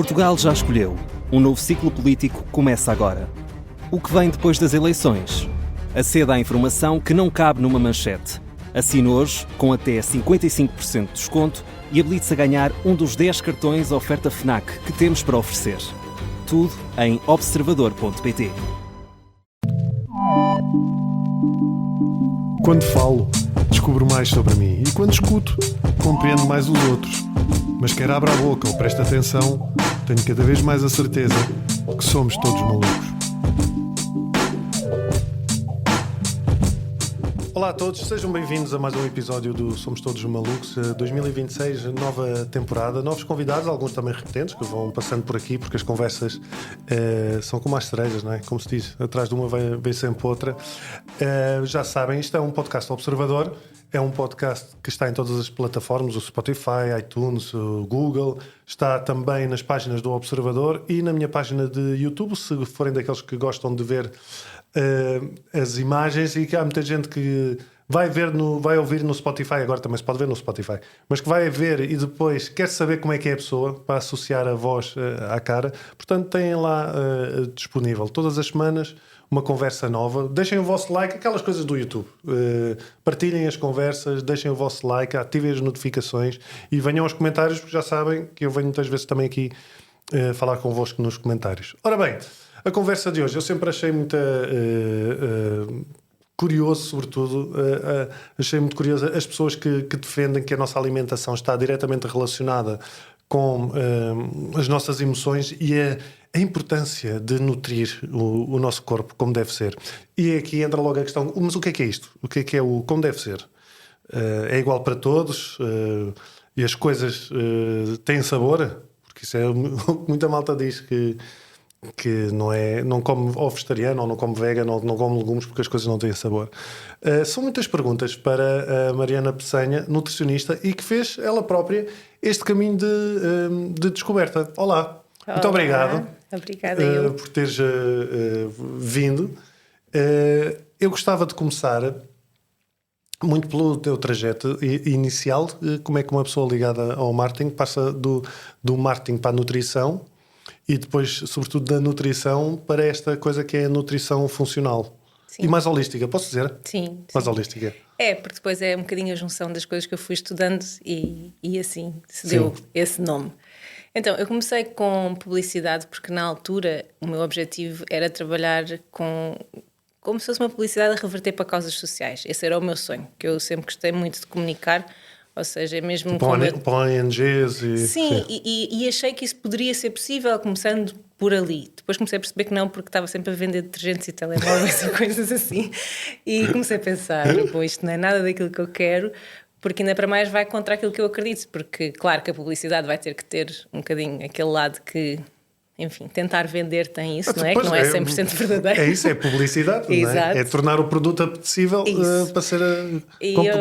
Portugal já escolheu. Um novo ciclo político começa agora. O que vem depois das eleições? Aceda à informação que não cabe numa manchete. Assine hoje, com até 55% de desconto, e habilite-se a ganhar um dos 10 cartões oferta FNAC que temos para oferecer. Tudo em observador.pt. Quando falo, descubro mais sobre mim e quando escuto, compreendo mais os outros. Mas quer abra a boca ou preste atenção, tenho cada vez mais a certeza que somos todos malucos. Olá a todos, sejam bem-vindos a mais um episódio do Somos Todos Malucos 2026, nova temporada, novos convidados, alguns também repetentes, que vão passando por aqui, porque as conversas são como as cerejas, não é? Como se diz, atrás de uma vem sempre outra. Já sabem, isto é um podcast Observador, é um podcast que está em todas as plataformas, o Spotify, iTunes, o Google, está também nas páginas do Observador e na minha página de YouTube, se forem daqueles que gostam de ver as imagens, e que há muita gente que vai ouvir no Spotify, agora também se pode ver no Spotify, mas que vai ver e depois quer saber como é que é a pessoa, para associar a voz à cara. Portanto, têm lá disponível todas as semanas uma conversa nova. Deixem o vosso like, aquelas coisas do YouTube, partilhem as conversas, deixem o vosso like, ativem as notificações e venham aos comentários, porque já sabem que eu venho muitas vezes também aqui falar convosco nos comentários. Ora bem, a conversa de hoje eu sempre achei muito curioso, sobretudo, achei muito curioso as pessoas que defendem que a nossa alimentação está diretamente relacionada com as nossas emoções e a importância de nutrir o nosso corpo como deve ser. E aqui entra logo a questão, mas o que é isto? O que é o como deve ser? É igual para todos? E as coisas têm sabor? Porque isso é muita malta diz que não come ou vegetariano, ou não come vegano, ou não come legumes porque as coisas não têm sabor. São muitas perguntas para a Mariana Peçanha, nutricionista, e que fez ela própria este caminho de descoberta. Olá, muito obrigado. Obrigada eu. Por teres vindo. Eu gostava de começar muito pelo teu trajeto inicial, como é que uma pessoa ligada ao marketing passa do marketing para a nutrição, e depois, sobretudo, da nutrição para esta coisa que é a nutrição funcional. Sim. E mais holística, posso dizer? Sim. Mais holística. Porque depois é um bocadinho a junção das coisas que eu fui estudando e assim se deu esse nome. Então, eu comecei com publicidade porque na altura o meu objetivo era trabalhar como se fosse uma publicidade a reverter para causas sociais. Esse era o meu sonho, que eu sempre gostei muito de comunicar. Ou seja, é mesmo para ONGs e... Sim. E achei que isso poderia ser possível, começando por ali. Depois comecei a perceber que não, porque estava sempre a vender detergentes e telemóveis e coisas assim. E comecei a pensar, isto não é nada daquilo que eu quero, porque ainda para mais vai contra aquilo que eu acredito. Porque, claro, que a publicidade vai ter que ter um bocadinho aquele lado que... Enfim, tentar vender tem isso, não é? Que não é 100% verdadeiro. É isso, é publicidade, não é? É tornar o produto apetecível para ser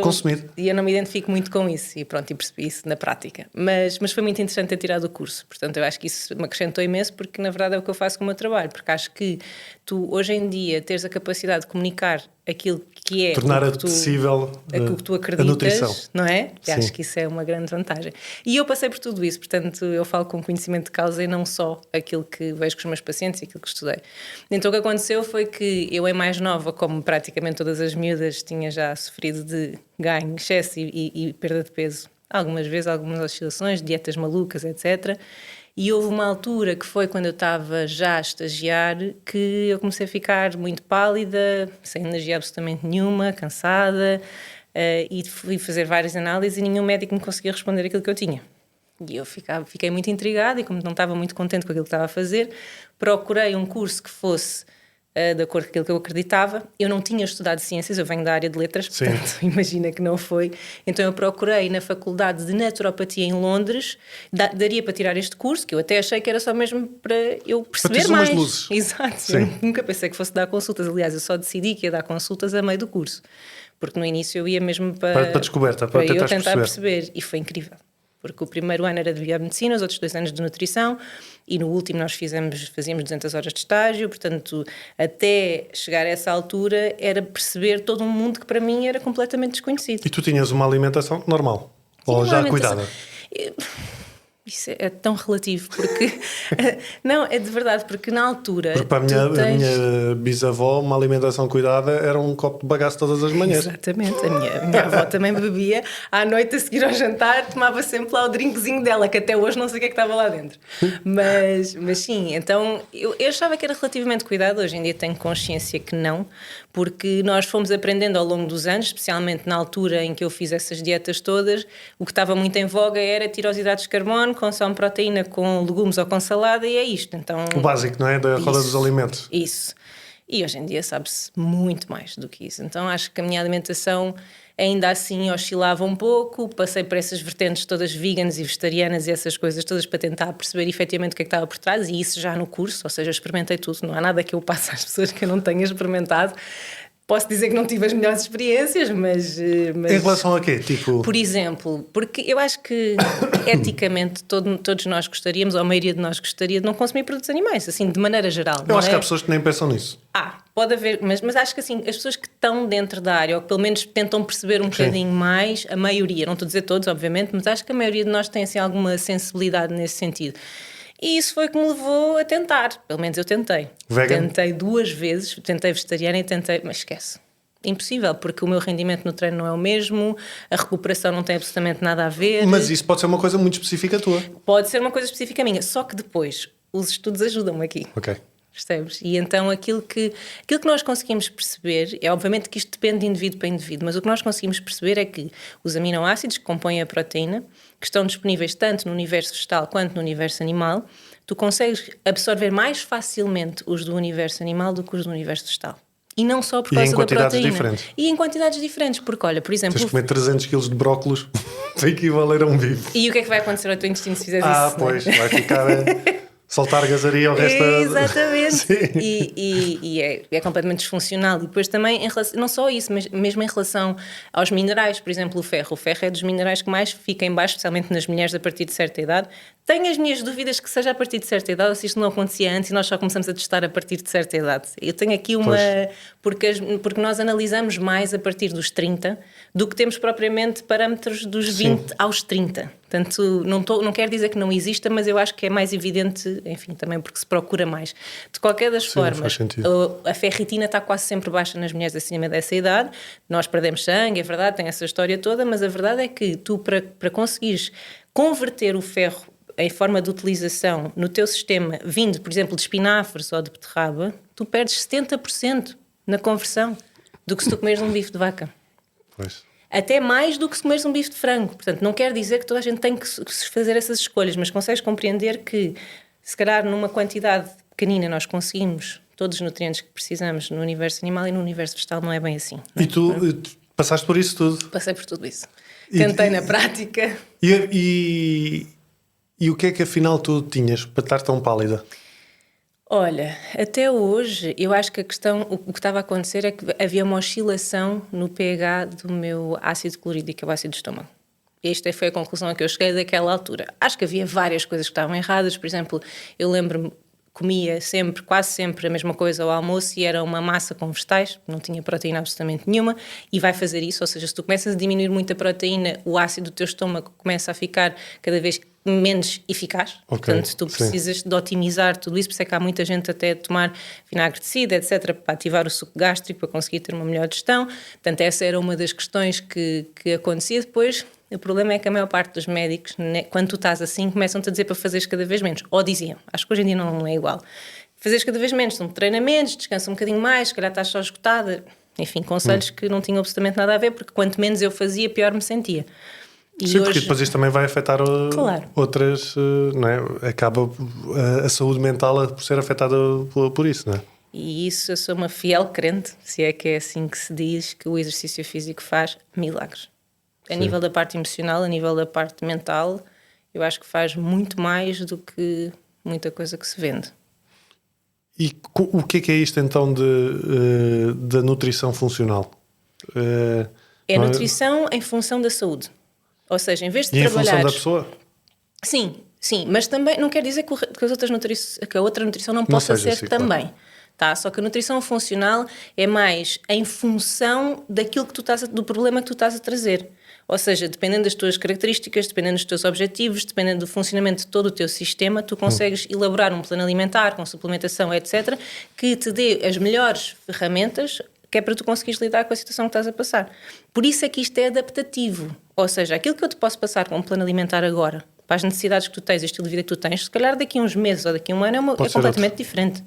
consumido. E eu não me identifico muito com isso, e pronto, e percebi isso na prática. Mas foi muito interessante ter tirado o curso, portanto eu acho que isso me acrescentou imenso, porque na verdade é o que eu faço com o meu trabalho, porque acho que tu, hoje em dia, teres a capacidade de comunicar aquilo que é... Tornar acessível aquilo que tu acreditas, a nutrição. Não é? E acho que isso é uma grande vantagem. E eu passei por tudo isso, portanto eu falo com conhecimento de causa e não só aquilo que vejo com os meus pacientes e aquilo que estudei. Então o que aconteceu foi que eu, em mais nova, como praticamente todas as miúdas, tinha já sofrido de ganho, excesso e perda de peso algumas vezes, algumas oscilações, dietas malucas, etc. E houve uma altura que foi quando eu estava já a estagiar que eu comecei a ficar muito pálida, sem energia absolutamente nenhuma, cansada, e fui fazer várias análises e nenhum médico me conseguia responder aquilo que eu tinha. E eu fiquei muito intrigada, e como não estava muito contente com aquilo que estava a fazer, procurei um curso que fosse de acordo com aquilo que eu acreditava. Eu não tinha estudado ciências, eu venho da área de letras, portanto imagina que não foi. Então eu procurei na Faculdade de Naturopatia em Londres, daria para tirar este curso, que eu até achei que era só mesmo para eu perceber para mais. Luzes. Exato, eu nunca pensei que fosse dar consultas. Aliás, eu só decidi que ia dar consultas a meio do curso, porque no início eu ia mesmo para descoberta, para eu tentar perceber. E foi incrível, porque o primeiro ano era de biomedicina, os outros 2 anos de nutrição, e no último nós fazíamos 200 horas de estágio. Portanto, até chegar a essa altura era perceber todo um mundo que para mim era completamente desconhecido. E tu tinhas uma alimentação normal? Ou já cuidada? Isso é tão relativo, porque não, é de verdade, porque na altura. Porque para a minha bisavó, uma alimentação cuidada era um copo de bagaço todas as manhãs. Exatamente, a minha avó também bebia à noite a seguir ao jantar, tomava sempre lá o drinkzinho dela, que até hoje não sei o que é que estava lá dentro. Mas sim, então eu achava que era relativamente cuidado, hoje em dia tenho consciência que não, porque nós fomos aprendendo ao longo dos anos, especialmente na altura em que eu fiz essas dietas todas, o que estava muito em voga era tirar os hidratos de carbono, consome proteína com legumes ou com salada e é isto. Então, o básico, não é? Da roda dos alimentos. Isso. E hoje em dia sabe-se muito mais do que isso. Então acho que a minha alimentação ainda assim oscilava um pouco, passei por essas vertentes todas veganas e vegetarianas e essas coisas todas para tentar perceber efetivamente o que é que estava por trás, e isso já no curso, ou seja, eu experimentei tudo, não há nada que eu passe às pessoas que eu não tenha experimentado. Posso dizer que não tive as melhores experiências, mas... Em relação a quê? Tipo... Por exemplo, porque eu acho que eticamente todos nós gostaríamos, ou a maioria de nós gostaria de não consumir produtos animais, assim, de maneira geral. Eu acho que há pessoas que nem pensam nisso. Pode haver, mas acho que assim, as pessoas que estão dentro da área, ou que pelo menos tentam perceber um bocadinho mais, a maioria, não estou a dizer todos, obviamente, mas acho que a maioria de nós tem assim, alguma sensibilidade nesse sentido. E isso foi que me levou a tentar, pelo menos eu tentei. Vegan? Tentei 2 vezes, tentei vegetariana e tentei, mas esquece. Impossível, porque o meu rendimento no treino não é o mesmo, a recuperação não tem absolutamente nada a ver. Mas isso pode ser uma coisa muito específica tua. Pode ser uma coisa específica minha, só que depois os estudos ajudam-me aqui. Ok. Percebes? E então aquilo que nós conseguimos perceber, é obviamente que isto depende de indivíduo para indivíduo, mas o que nós conseguimos perceber é que os aminoácidos que compõem a proteína, que estão disponíveis tanto no universo vegetal quanto no universo animal, tu consegues absorver mais facilmente os do universo animal do que os do universo vegetal. E não só por causa da proteína. Diferentes. E em quantidades diferentes. Porque, olha, por exemplo... Tens de comer 300 kg de brócolos para equivaler a um bife. E o que é que vai acontecer ao teu intestino se fizeres isso? Pois, vai ficar... soltar gasaria ao resto Exatamente. E é completamente disfuncional. E depois também, não só isso, mas mesmo em relação aos minerais, por exemplo, o ferro. O ferro é dos minerais que mais fica em baixo, especialmente nas mulheres a partir de certa idade. Tenho as minhas dúvidas que seja a partir de certa idade, ou se isto não acontecia antes e nós só começamos a testar a partir de certa idade. Eu tenho aqui uma... Porque nós analisamos mais a partir dos 30 do que temos propriamente parâmetros dos 20 aos 30. Portanto, não quero dizer que não exista, mas eu acho que é mais evidente, enfim, também porque se procura mais. De qualquer das formas, a ferritina está quase sempre baixa nas mulheres acima dessa idade. Nós perdemos sangue, é verdade, tem essa história toda, mas a verdade é que tu, para conseguires converter o ferro em forma de utilização no teu sistema, vindo, por exemplo, de espinafres ou de beterraba, tu perdes 70% na conversão do que se tu comeres um bife de vaca. Pois. Até mais do que se comeres um bife de frango. Portanto, não quer dizer que toda a gente tem que fazer essas escolhas, mas consegues compreender que, se calhar, numa quantidade pequenina nós conseguimos todos os nutrientes que precisamos no universo animal e no universo vegetal não é bem assim. E tu passaste por isso tudo? Passei por tudo isso. Tentei na prática. E o que é que afinal tu tinhas para estar tão pálida? Olha, até hoje eu acho que a questão, o que estava a acontecer é que havia uma oscilação no pH do meu ácido clorídrico, o ácido de estômago. Esta foi a conclusão a que eu cheguei daquela altura. Acho que havia várias coisas que estavam erradas. Por exemplo, eu lembro-me, comia sempre, quase sempre a mesma coisa ao almoço e era uma massa com vegetais, não tinha proteína absolutamente nenhuma, e vai fazer isso, ou seja, se tu começas a diminuir muito a proteína, o ácido do teu estômago começa a ficar cada vez menos eficaz, portanto tu precisas de otimizar tudo isso, por isso é que há muita gente até a tomar vinagre de cidra, etc, para ativar o suco gástrico, para conseguir ter uma melhor digestão. Portanto, essa era uma das questões que acontecia. Depois, o problema é que a maior parte dos médicos, quando tu estás assim, começam-te a dizer para fazeres cada vez menos, ou diziam, acho que hoje em dia não é igual, fazeres cada vez menos, treinamentos, descansa um bocadinho mais, se calhar estás só esgotada, enfim, conselhos que não tinham absolutamente nada a ver, porque quanto menos eu fazia, pior me sentia. E sim, porque depois isto também vai afetar outras, não é? Acaba a saúde mental por ser afetada por isso, não é? E isso, eu sou uma fiel crente, se é que é assim que se diz, que o exercício físico faz milagres. A nível da parte emocional, a nível da parte mental, eu acho que faz muito mais do que muita coisa que se vende. E o que é isto então da nutrição funcional? É nutrição em função da saúde. Ou seja, em vez de trabalhar... em função da pessoa? Sim, mas também não quer dizer que a outra nutrição não possa ser assim, também. Claro. Tá? Só que a nutrição funcional é mais em função daquilo que do problema que tu estás a trazer. Ou seja, dependendo das tuas características, dependendo dos teus objetivos, dependendo do funcionamento de todo o teu sistema, tu consegues elaborar um plano alimentar com suplementação, etc., que te dê as melhores ferramentas que é para tu conseguires lidar com a situação que estás a passar. Por isso é que isto é adaptativo. Ou seja, aquilo que eu te posso passar com um plano alimentar agora, para as necessidades que tu tens, o estilo de vida que tu tens, se calhar daqui a uns meses ou daqui a um ano é completamente diferente.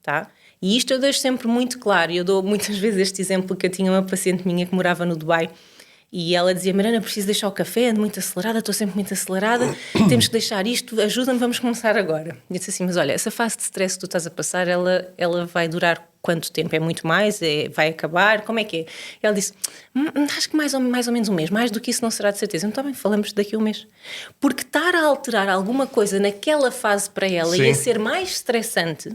Tá? E isto eu deixo sempre muito claro. Eu dou muitas vezes este exemplo que eu tinha uma paciente minha que morava no Dubai e ela dizia: Mariana, preciso deixar o café, ando muito acelerada, estou sempre muito acelerada, temos que deixar isto, ajuda-me, vamos começar agora. E eu disse assim: mas olha, essa fase de stress que tu estás a passar, ela vai durar quanto tempo? É muito mais? Vai acabar? Como é que é? Ela disse: acho que mais ou menos um mês, mais do que isso não será de certeza. Então bem, falamos daqui a um mês. Porque estar a alterar alguma coisa naquela fase para ela ia ser mais estressante,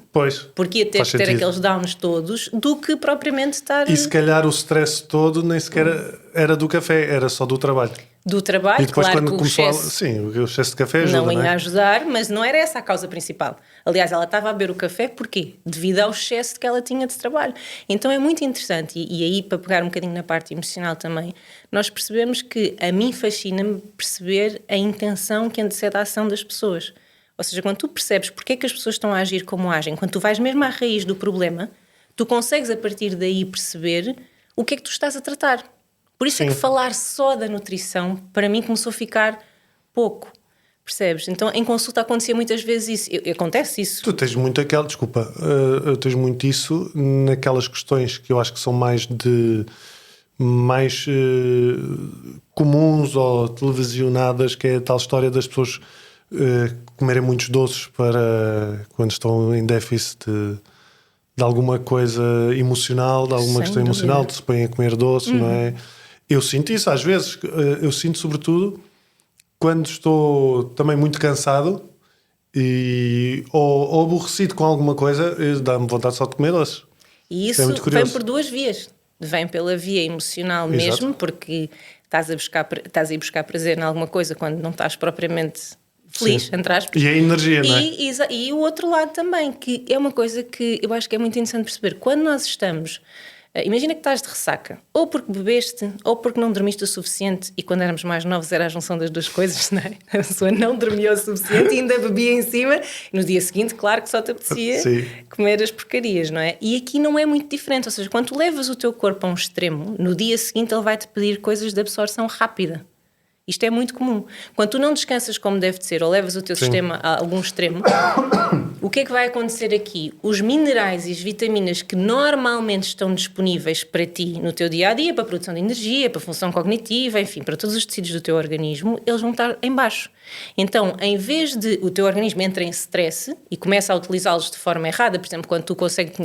porque ia ter que ter aqueles downs todos, do que propriamente estar... E se calhar o stress todo nem sequer era do café, era só do trabalho. Do trabalho, e depois, claro quando que o excesso... Sim, o excesso de café ajuda, não ia não é? ajudar, mas não era essa a causa principal. Aliás, ela estava a beber o café, porquê? Devido ao excesso que ela tinha de trabalho. Então é muito interessante, e aí, para pegar um bocadinho na parte emocional também, nós percebemos que a mim fascina-me perceber a intenção que antecede a ação das pessoas. Ou seja, quando tu percebes porque é que as pessoas estão a agir como agem, quando tu vais mesmo à raiz do problema, tu consegues a partir daí perceber o que é que tu estás a tratar. Por isso é que falar só da nutrição, para mim, começou a ficar pouco. Percebes? Então, em consulta acontecia muitas vezes isso. Acontece isso. Tu tens muito tens muito isso naquelas questões que eu acho que são mais comuns ou televisionadas, que é a tal história das pessoas comerem muitos doces para quando estão em déficit de alguma coisa emocional, de alguma questão emocional, se põem a comer doces, não é? Eu sinto isso às vezes. Eu sinto sobretudo quando estou também muito cansado ou aborrecido com alguma coisa, dá-me vontade só de comer doces. E isso vem por duas vias. Vem pela via emocional mesmo, exato, porque estás a ir buscar prazer em alguma coisa quando não estás propriamente feliz, entre aspas. E a energia, não é? E o outro lado também, que é uma coisa que eu acho que é muito interessante perceber. Quando nós estamos... Imagina que estás de ressaca, ou porque bebeste, ou porque não dormiste o suficiente, e quando éramos mais novos era a junção das duas coisas, não é? A pessoa não dormia o suficiente e ainda bebia em cima, e no dia seguinte, claro que só te apetecia comer as porcarias, não é? E aqui não é muito diferente, ou seja, quando tu levas o teu corpo a um extremo, no dia seguinte ele vai-te pedir coisas de absorção rápida. Isto é muito comum. Quando tu não descansas como deve de ser, ou levas o teu sistema a algum extremo, o que é que vai acontecer aqui? Os minerais e as vitaminas que normalmente estão disponíveis para ti no teu dia-a-dia, para a produção de energia, para a função cognitiva, enfim, para todos os tecidos do teu organismo, eles vão estar em baixo. Então, em vez de o teu organismo entra em stress e começa a utilizá-los de forma errada, por exemplo, quando tu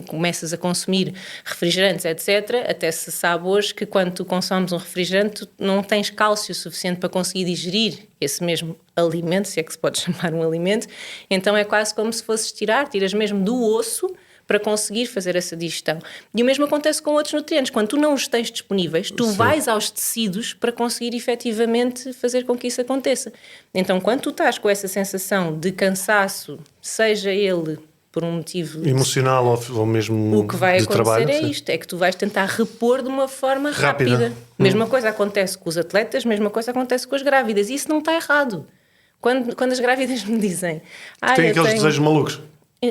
começas a consumir refrigerantes, etc., até se sabe hoje que quando tu consomes um refrigerante, tu não tens cálcio suficiente para conseguir digerir esse mesmo alimento, se é que se pode chamar um alimento, então é quase como se fosses tiras mesmo do osso para conseguir fazer essa digestão. E o mesmo acontece com outros nutrientes. Quando tu não os tens disponíveis, tu vais aos tecidos para conseguir efetivamente fazer com que isso aconteça. Então, quando tu estás com essa sensação de cansaço, seja ele por um motivo emocional ou mesmo o que vai de acontecer trabalho, é isto, é que tu vais tentar repor de uma forma rápida. Mesma coisa acontece com os atletas, mesma coisa acontece com as grávidas, e isso não está errado. Quando as grávidas me dizem... Tem aqueles desejos malucos.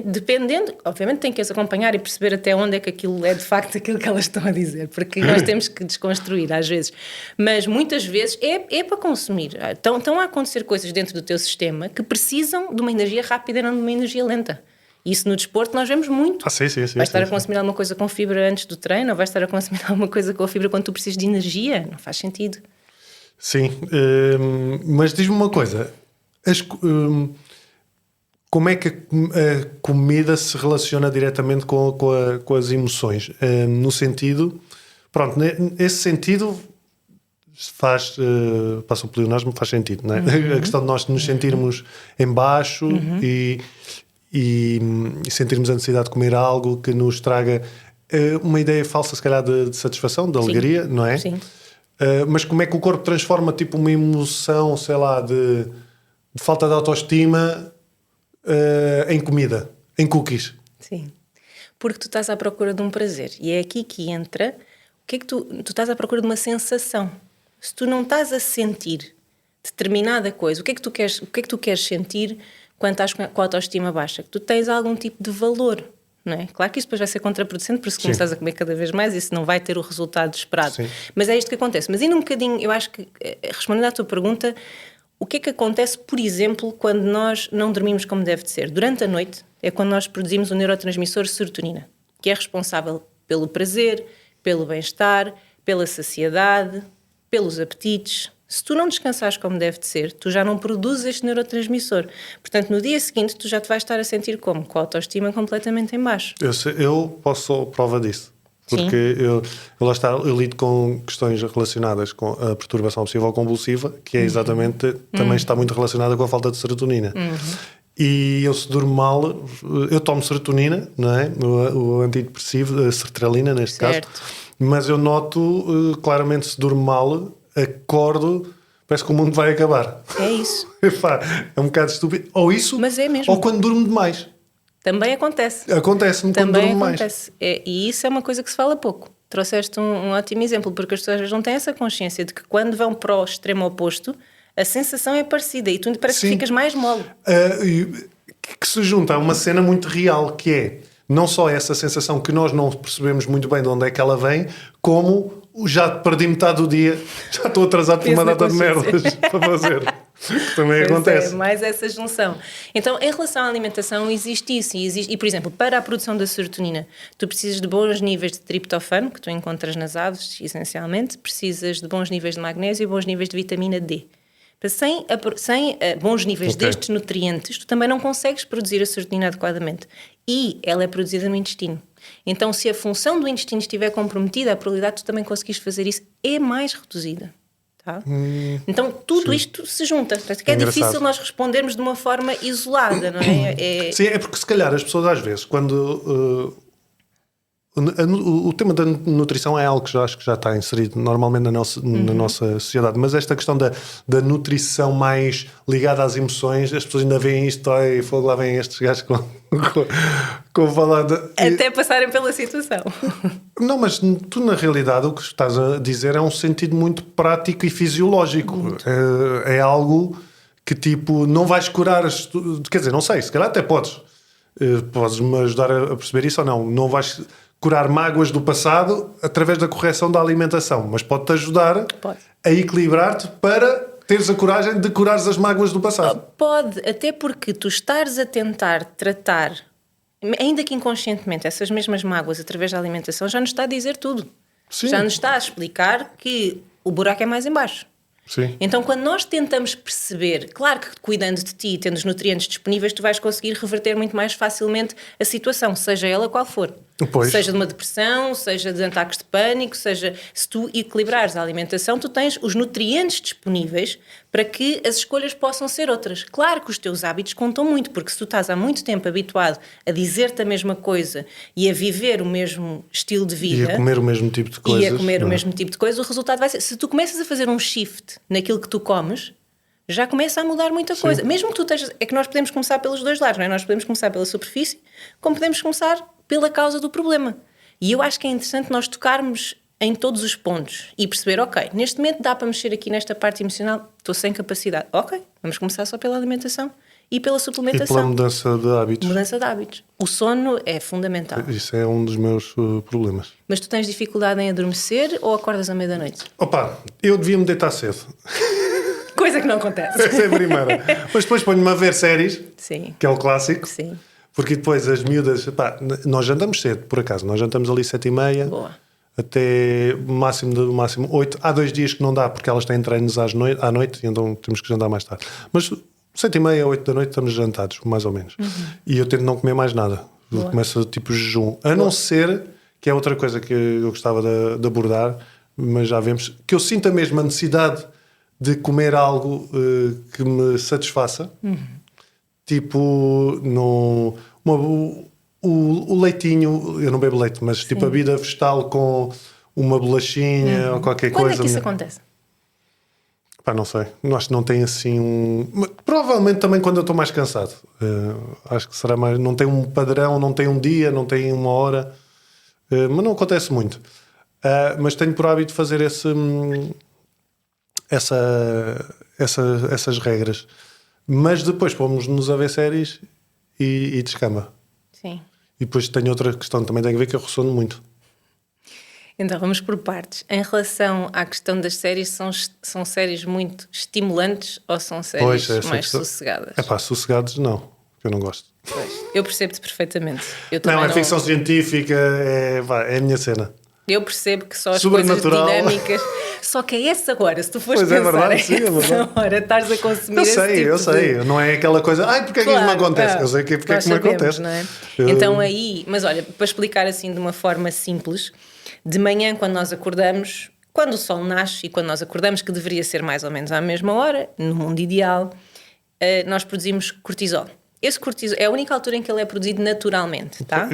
Dependendo, obviamente tem que as acompanhar e perceber até onde é que aquilo é de facto aquilo que elas estão a dizer, porque nós temos que desconstruir às vezes, mas muitas vezes é para consumir. Estão a acontecer coisas dentro do teu sistema que precisam de uma energia rápida e não de uma energia lenta. Isso no desporto nós vemos muito. Sim, vais estar a consumir alguma coisa com fibra antes do treino, ou vais estar a consumir alguma coisa com fibra quando tu precisas de energia. Não faz sentido. Sim, mas diz-me uma coisa. Como é que a comida se relaciona diretamente com as emoções? No sentido... Pronto, nesse sentido faz... passa o pleonasmo, faz sentido, não é? A questão de nós nos sentirmos em baixo e sentirmos a necessidade de comer algo que nos traga uma ideia falsa, se calhar, de satisfação, de alegria, não é? Sim. Mas como é que o corpo transforma tipo uma emoção, sei lá, de falta de autoestima em comida, em cookies? Sim, porque tu estás à procura de um prazer e é aqui que entra o que é que tu estás à procura de uma sensação. Se tu não estás a sentir determinada coisa, o que é que tu queres sentir quando estás com a autoestima baixa? Que tu tens algum tipo de valor, não é? Claro que isso depois vai ser contraproducente, porque se começares a comer cada vez mais, isso não vai ter o resultado esperado. Sim. Mas é isto que acontece. Mas indo um bocadinho, eu acho que, respondendo à tua pergunta, o que é que acontece, por exemplo, quando nós não dormimos como deve de ser? Durante a noite é quando nós produzimos o neurotransmissor serotonina, que é responsável pelo prazer, pelo bem-estar, pela saciedade, pelos apetites. Se tu não descansares como deve de ser, tu já não produzes este neurotransmissor. Portanto, no dia seguinte, tu já te vais estar a sentir como? Com a autoestima completamente em baixo. Eu posso ser prova disso. Porque eu lido com questões relacionadas com a perturbação obsessiva ou compulsiva, que é exatamente, também está muito relacionada com a falta de serotonina. E eu, se durmo mal, eu tomo serotonina, não é? O antidepressivo, a sertralina neste caso, mas eu noto claramente, se durmo mal, acordo, parece que o mundo vai acabar. É isso. É um bocado estúpido. Ou isso, mas é mesmo. ou quando durmo demais. Também acontece. Acontece-me quando durmo mais. E isso é uma coisa que se fala pouco. Trouxeste um ótimo exemplo, porque as pessoas às vezes não têm essa consciência de que quando vão para o extremo oposto, a sensação é parecida e tu parece que ficas mais mole. Que se junta a uma cena muito real, que é não só essa sensação que nós não percebemos muito bem de onde é que ela vem, como já perdi metade do dia, já estou atrasado por uma data de merdas para fazer. Também acontece. É, mais essa junção. Então, em relação à alimentação, existe isso. E, por exemplo, para a produção da serotonina, tu precisas de bons níveis de triptofano, que tu encontras nas aves, essencialmente. Precisas de bons níveis de magnésio e bons níveis de vitamina D. Sem bons níveis destes nutrientes, tu também não consegues produzir a serotonina adequadamente. E ela é produzida no intestino. Então, se a função do intestino estiver comprometida, a probabilidade de tu também conseguires fazer isso é mais reduzida. Tá? Então, tudo isto se junta. É difícil nós respondermos de uma forma isolada, não é? Sim, é porque se calhar as pessoas às vezes, quando... O tema da nutrição é algo que acho que já está inserido normalmente na nossa sociedade, mas esta questão da nutrição mais ligada às emoções, as pessoas ainda veem isto, e fogo, lá vêm estes gajos com falar de... Até passarem pela situação. Não, mas tu na realidade o que estás a dizer é um sentido muito prático e fisiológico. É algo que tipo, não vais curar, quer dizer, não sei, se calhar até podes-me ajudar a perceber isso ou não. Não vais curar mágoas do passado através da correção da alimentação, mas pode-te ajudar a equilibrar-te para teres a coragem de curares as mágoas do passado. Pode, até porque tu estares a tentar tratar, ainda que inconscientemente, essas mesmas mágoas através da alimentação, já nos está a dizer tudo. Sim. Já nos está a explicar que o buraco é mais em baixo. Sim. Então, quando nós tentamos perceber, claro que cuidando de ti e tendo os nutrientes disponíveis, tu vais conseguir reverter muito mais facilmente a situação, seja ela qual for. Pois. Seja de uma depressão, seja de ataques de pânico, seja... Se tu equilibrares a alimentação, tu tens os nutrientes disponíveis para que as escolhas possam ser outras. Claro que os teus hábitos contam muito, porque se tu estás há muito tempo habituado a dizer-te a mesma coisa e a viver o mesmo estilo de vida... E a comer o mesmo tipo de coisas. O mesmo tipo de coisa, o resultado vai ser... Se tu começas a fazer um shift naquilo que tu comes, já começa a mudar muita coisa. Mesmo que tu estejas... É que nós podemos começar pelos dois lados, não é? Nós podemos começar pela superfície, como podemos começar pela causa do problema. E eu acho que é interessante nós tocarmos em todos os pontos e perceber, ok, neste momento dá para mexer aqui nesta parte emocional, estou sem capacidade. Ok, vamos começar só pela alimentação e pela suplementação. E pela mudança de hábitos. Mudança de hábitos. O sono é fundamental. Isso é um dos meus problemas. Mas tu tens dificuldade em adormecer ou acordas à meia-da-noite? Opa, eu devia-me deitar cedo. Coisa que não acontece. Essa é a primeira. Mas depois ponho-me a ver séries, Sim. que é o clássico. Sim. Porque depois as miúdas... Pá, nós jantamos cedo, por acaso. Nós jantamos ali 7h30. Boa. Até máximo 8. Há 2 dias que não dá, porque elas têm treinos à noite, e então temos que jantar mais tarde. Mas 7h30, 8 da noite estamos jantados, mais ou menos. E eu tento não comer mais nada. Começo tipo jejum. A não ser, que é outra coisa que eu gostava de abordar, mas já vemos, que eu sinto a mesma necessidade de comer algo que me satisfaça. Tipo, o leitinho, eu não bebo leite, mas tipo a vida vegetal com uma bolachinha ou qualquer coisa. Quando é que isso acontece? Pá, não sei. Acho que não tem assim provavelmente também quando eu estou mais cansado. Acho que será mais... Não tem um padrão, não tem um dia, não tem uma hora. Mas não acontece muito. Mas tenho por hábito fazer essas regras. Mas depois pomos-nos a ver séries e descamba. Sim. E depois tenho outra questão que também tem a ver, que eu ressono muito. Então vamos por partes. Em relação à questão das séries, são séries muito estimulantes ou são séries mais sossegadas? Sossegados não, eu não gosto. Pois, eu percebo-te perfeitamente. Não, é ficção científica, é a minha cena. Eu percebo que só as coisas dinâmicas. Só que é essa hora, se tu fores pensar, verdade, sim, é verdade. Hora estás a consumir esse tipo eu sei. Não é aquela coisa, porque é que isso me acontece? Eu sei porque é que me acontece. Não é? Então aí, mas olha, para explicar assim de uma forma simples, de manhã quando nós acordamos, quando o sol nasce e quando nós acordamos, que deveria ser mais ou menos à mesma hora, no mundo ideal, nós produzimos cortisol. Esse cortisol é a única altura em que ele é produzido naturalmente, tá?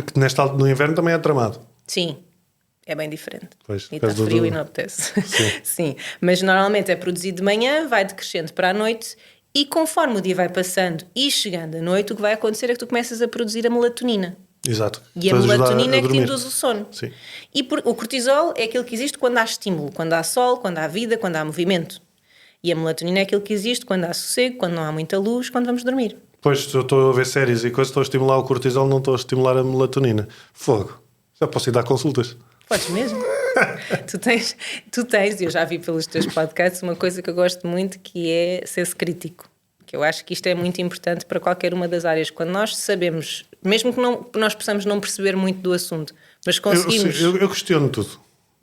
No inverno também é tramado. Sim. É bem diferente. Pois, e está frio e não apetece. Sim. Mas normalmente é produzido de manhã, vai decrescendo para a noite e conforme o dia vai passando e chegando à noite, o que vai acontecer é que tu começas a produzir a melatonina. Exato. E a melatonina é que te induz o sono. Sim. E o cortisol é aquilo que existe quando há estímulo, quando há sol, quando há vida, quando há movimento. E a melatonina é aquilo que existe quando há sossego, quando não há muita luz, quando vamos dormir. Pois, se eu estou a ver séries e quando estou a estimular o cortisol, não estou a estimular a melatonina. Fogo. Já posso ir dar consultas. Podes mesmo. tu tens, e eu já vi pelos teus podcasts, uma coisa que eu gosto muito, que é ser crítico. Que eu acho que isto é muito importante para qualquer uma das áreas. Quando nós sabemos, mesmo que nós possamos não perceber muito do assunto, mas conseguimos... Eu questiono tudo.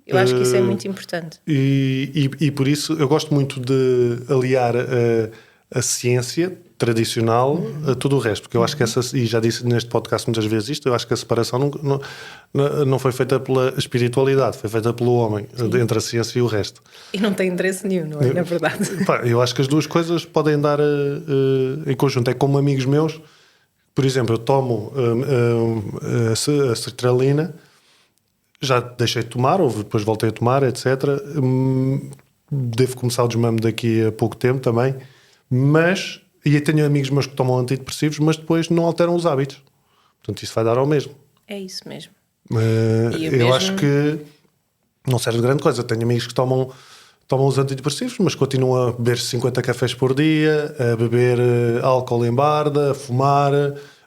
Eu acho que isso é muito importante. E por isso eu gosto muito de aliar a ciência tradicional a tudo o resto, porque eu acho que e já disse neste podcast muitas vezes isto, eu acho que a separação não foi feita pela espiritualidade, foi feita pelo homem, entre a ciência e o resto. E não tem interesse nenhum, não é? Na verdade. Eu acho que as duas coisas podem dar em conjunto. É como amigos meus, por exemplo, eu tomo a sertralina, já deixei de tomar, ou depois voltei a tomar, etc. Devo começar o desmame daqui a pouco tempo também, mas... E tenho amigos meus que tomam antidepressivos, mas depois não alteram os hábitos. Portanto, isso vai dar ao mesmo. É isso mesmo. Eu acho que não serve de grande coisa. Tenho amigos que tomam os antidepressivos, mas continuam a beber 50 cafés por dia, a beber álcool em barda, a fumar,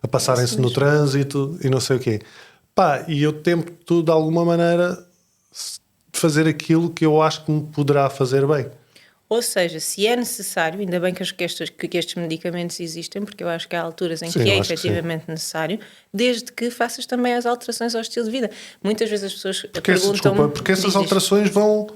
a passarem-se no trânsito e não sei o quê. E eu tento, de alguma maneira, fazer aquilo que eu acho que me poderá fazer bem. Ou seja, se é necessário, ainda bem que estes medicamentos existem, porque eu acho que há alturas em que é efetivamente necessário, desde que faças também as alterações ao estilo de vida. Muitas vezes as pessoas perguntam... Porque essas alterações vão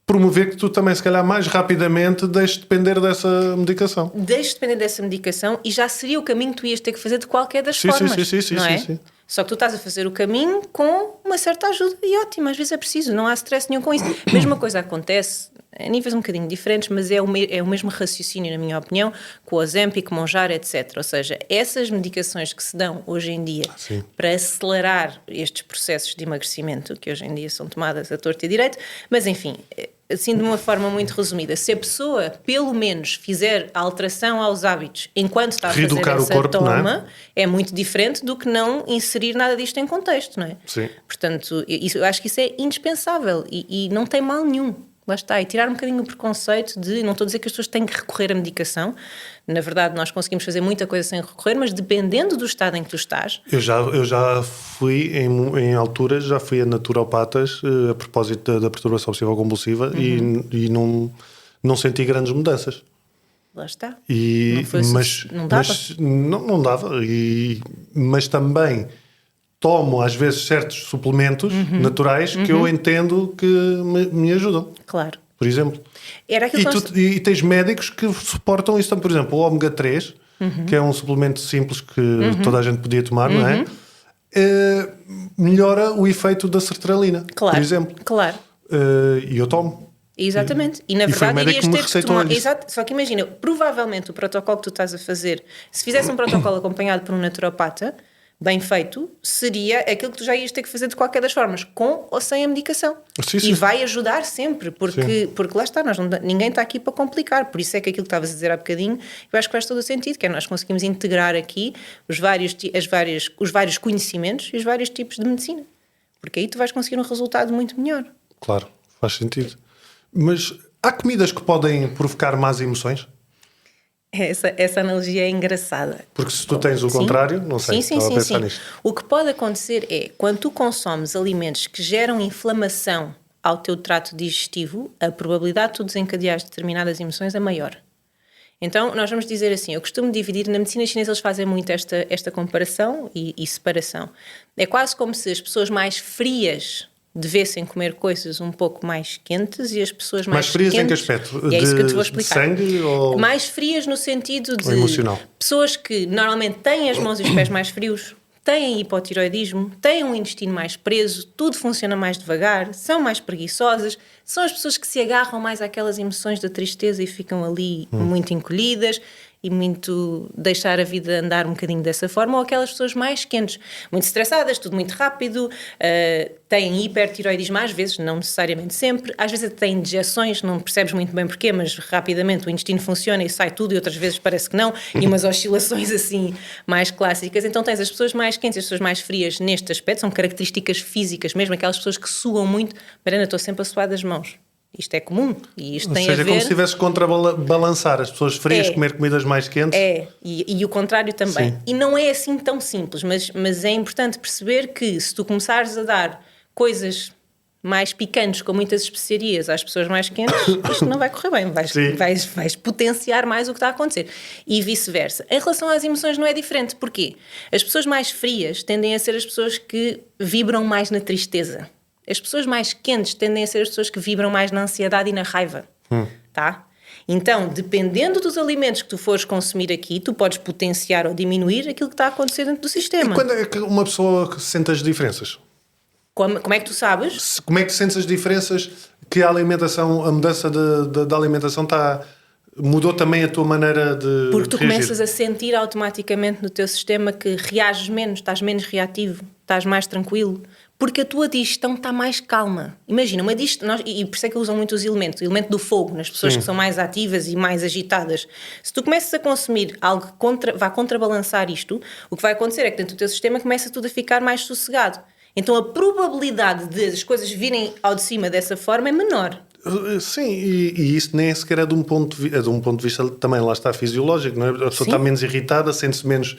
promover que tu também, se calhar, mais rapidamente deixes de depender dessa medicação. Deixes de depender dessa medicação e já seria o caminho que tu ias ter que fazer de qualquer das formas, não é? Sim. Só que tu estás a fazer o caminho com uma certa ajuda e ótimo, às vezes é preciso, não há stress nenhum com isso. A mesma coisa acontece a níveis um bocadinho diferentes, mas é o mesmo raciocínio, na minha opinião, com o Ozempic, Mounjaro, etc. Ou seja, essas medicações que se dão hoje em dia para acelerar estes processos de emagrecimento, que hoje em dia são tomadas a torto e a direito, mas enfim, assim de uma forma muito resumida, se a pessoa pelo menos fizer a alteração aos hábitos enquanto está a fazer essa toma, é muito diferente do que não inserir nada disto em contexto, não é? Sim. Portanto, eu acho que isso é indispensável e não tem mal nenhum. Lá está, e tirar um bocadinho o preconceito de, não estou a dizer que as pessoas têm que recorrer à medicação, na verdade nós conseguimos fazer muita coisa sem recorrer, mas dependendo do estado em que tu estás... Eu já fui, em alturas, já fui a naturopatas a propósito da perturbação obsessiva-compulsiva e não senti grandes mudanças. Lá está. Não dava? Não dava, mas também... tomo às vezes certos suplementos naturais que eu entendo que me ajudam. Claro. Por exemplo. E tens médicos que suportam isso. Por exemplo, o ômega 3, que é um suplemento simples que toda a gente podia tomar, não é? Melhora o efeito da sertralina, por exemplo. Claro. E eu tomo. Exatamente. E na verdade irias ter que tomar... Exato. Só que imagina, provavelmente o protocolo que tu estás a fazer, se fizesse um protocolo acompanhado por um naturopata, bem feito, seria aquilo que tu já ias ter que fazer de qualquer das formas, com ou sem a medicação. Sim. E vai ajudar sempre, porque lá está, ninguém está aqui para complicar. Por isso é que aquilo que estavas a dizer há bocadinho, eu acho que faz todo o sentido, que é nós conseguimos integrar aqui os vários conhecimentos e os vários tipos de medicina. Porque aí tu vais conseguir um resultado muito melhor. Claro, faz sentido. Mas Há comidas que podem provocar más emoções? Essa analogia é engraçada. Porque se tu tens o contrário, não sei, estava a pensar nisto. O que pode acontecer é, quando tu consomes alimentos que geram inflamação ao teu trato digestivo, a probabilidade de tu desencadeares determinadas emoções é maior. Então, nós vamos dizer assim, eu costumo dividir, na medicina chinesa eles fazem muito esta comparação e separação. É quase como se as pessoas mais frias devessem comer coisas um pouco mais quentes e as pessoas mais frias quentes, em que aspecto? É isso que eu te vou explicar. De sangue ou... Mais frias no sentido de emocional. Pessoas que normalmente têm as mãos e os pés mais frios, têm hipotiroidismo, têm um intestino mais preso, tudo funciona mais devagar, são mais preguiçosas, são as pessoas que se agarram mais àquelas emoções da tristeza e ficam ali muito encolhidas e muito deixar a vida andar um bocadinho dessa forma, ou aquelas pessoas mais quentes, muito estressadas, tudo muito rápido, têm hipertiroidismo às vezes, não necessariamente sempre, às vezes têm dejeções, não percebes muito bem porquê, mas rapidamente o intestino funciona e sai tudo e outras vezes parece que não, e umas oscilações assim mais clássicas. Então tens as pessoas mais quentes e as pessoas mais frias neste aspecto, são características físicas mesmo, aquelas pessoas que suam muito. Mariana, estou sempre a suar das mãos. Isto é comum e isto tem a ver... Ou seja, como se estivesse contrabalançar as pessoas frias, comer comidas mais quentes. E o contrário também. Sim. E não é assim tão simples, mas é importante perceber que se tu começares a dar coisas mais picantes, com muitas especiarias às pessoas mais quentes, isto não vai correr bem, vais potenciar mais o que está a acontecer. E vice-versa. Em relação às emoções não é diferente. Porquê? As pessoas mais frias tendem a ser as pessoas que vibram mais na tristeza. As pessoas mais quentes tendem a ser as pessoas que vibram mais na ansiedade e na raiva, tá? Então, dependendo dos alimentos que tu fores consumir aqui, tu podes potenciar ou diminuir aquilo que está a acontecer dentro do sistema. E quando é que uma pessoa sente as diferenças? Como é que tu sabes? Como é que sentes as diferenças que a alimentação, a mudança da alimentação mudou também a tua maneira de Porque tu reagir? começas a sentir automaticamente no teu sistema que reages menos, estás menos reativo, estás mais tranquilo, porque a tua digestão está mais calma. Imagina, uma digestão, e por isso é que usam muito os elementos, o elemento do fogo, nas pessoas que são mais ativas e mais agitadas. Se tu começas a consumir algo que vá contrabalançar isto, o que vai acontecer é que dentro do teu sistema começa tudo a ficar mais sossegado. Então a probabilidade de as coisas virem ao de cima dessa forma é menor. Sim, e isso nem sequer é de um ponto de vista também, lá está, fisiológico, não é? A pessoa está menos irritada, sente-se menos...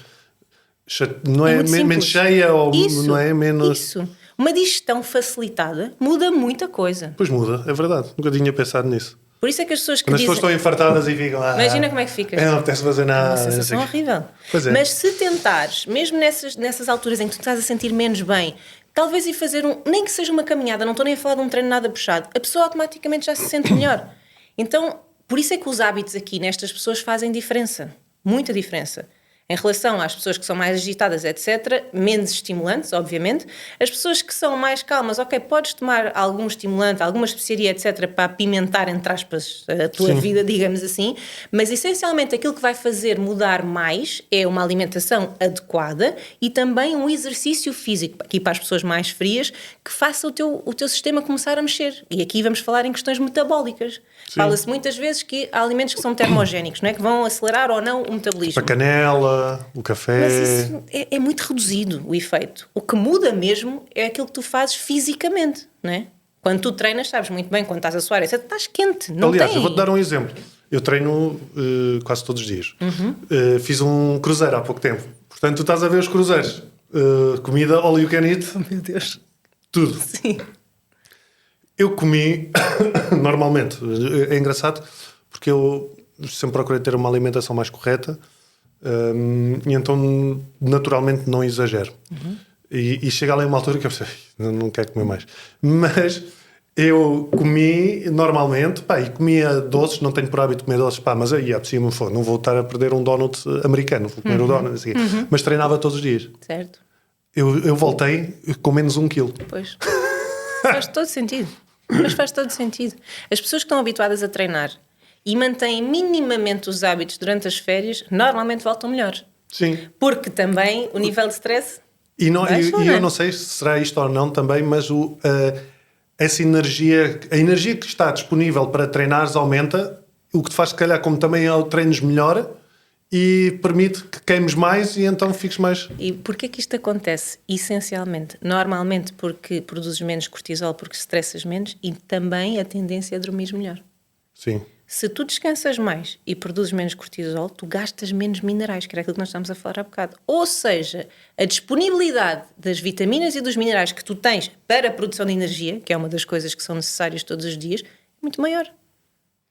Não é menos cheia ou isso, não é menos... Isso. Uma digestão facilitada muda muita coisa. Pois muda, é verdade. Nunca tinha pensado nisso. Por isso é que as pessoas que Quando as pessoas estão infartadas e ficam lá... Imagina como é que ficas. Não apetece fazer nada. É uma sensação horrível. Pois é. Mas se tentares, mesmo nessas alturas em que tu estás a sentir menos bem, talvez ir fazer nem que seja uma caminhada, não estou nem a falar de um treino nada puxado, a pessoa automaticamente já se sente melhor. Então, por isso é que os hábitos aqui nestas pessoas fazem diferença. Muita diferença. Em relação às pessoas que são mais agitadas, etc., menos estimulantes, obviamente. As pessoas que são mais calmas, ok, podes tomar algum estimulante, alguma especiaria, etc., para apimentar, entre aspas, a tua vida, digamos assim, mas essencialmente aquilo que vai fazer mudar mais é uma alimentação adequada e também um exercício físico, aqui para as pessoas mais frias, que faça o teu sistema começar a mexer. E aqui vamos falar em questões metabólicas. Fala-se muitas vezes que há alimentos que são termogénicos, não é? Que vão acelerar ou não o metabolismo. A canela, o café... Mas isso é muito reduzido, o efeito. O que muda mesmo é aquilo que tu fazes fisicamente, não é? Quando tu treinas, sabes muito bem, quando estás a suar, estás quente, não Aliás, tem... eu vou-te dar um exemplo. Eu treino quase todos os dias. Fiz um cruzeiro há pouco tempo. Portanto, tu estás a ver os cruzeiros. Comida, all you can eat. Oh, meu Deus. Tudo. Sim. Eu comi, normalmente, é engraçado, porque eu sempre procurei ter uma alimentação mais correta e então, naturalmente, não exagero. E chega ali uma altura que eu pensei, não quero comer mais. Mas eu comi normalmente, e comia doces, não tenho por hábito comer doces, mas aí apetecia-me, não vou estar a perder um donut americano, vou comer o donut, assim. Mas treinava todos os dias. Certo. Eu voltei com menos 1 quilo. Pois. Faz todo sentido. Mas faz todo sentido. As pessoas que estão habituadas a treinar e mantêm minimamente os hábitos durante as férias, normalmente voltam melhor. Sim. Porque também o nível de stress... E eu não sei se será isto ou não também, mas essa energia, a energia que está disponível para treinares aumenta, o que te faz, se calhar, como também treinos melhor e permite que queimes mais e então fiques mais... E porquê que isto acontece? Essencialmente, normalmente porque produzes menos cortisol, porque estressas menos e também a tendência é dormir melhor. Sim. Se tu descansas mais e produzes menos cortisol, tu gastas menos minerais, que era aquilo que nós estamos a falar há bocado. Ou seja, a disponibilidade das vitaminas e dos minerais que tu tens para a produção de energia, que é uma das coisas que são necessárias todos os dias, é muito maior.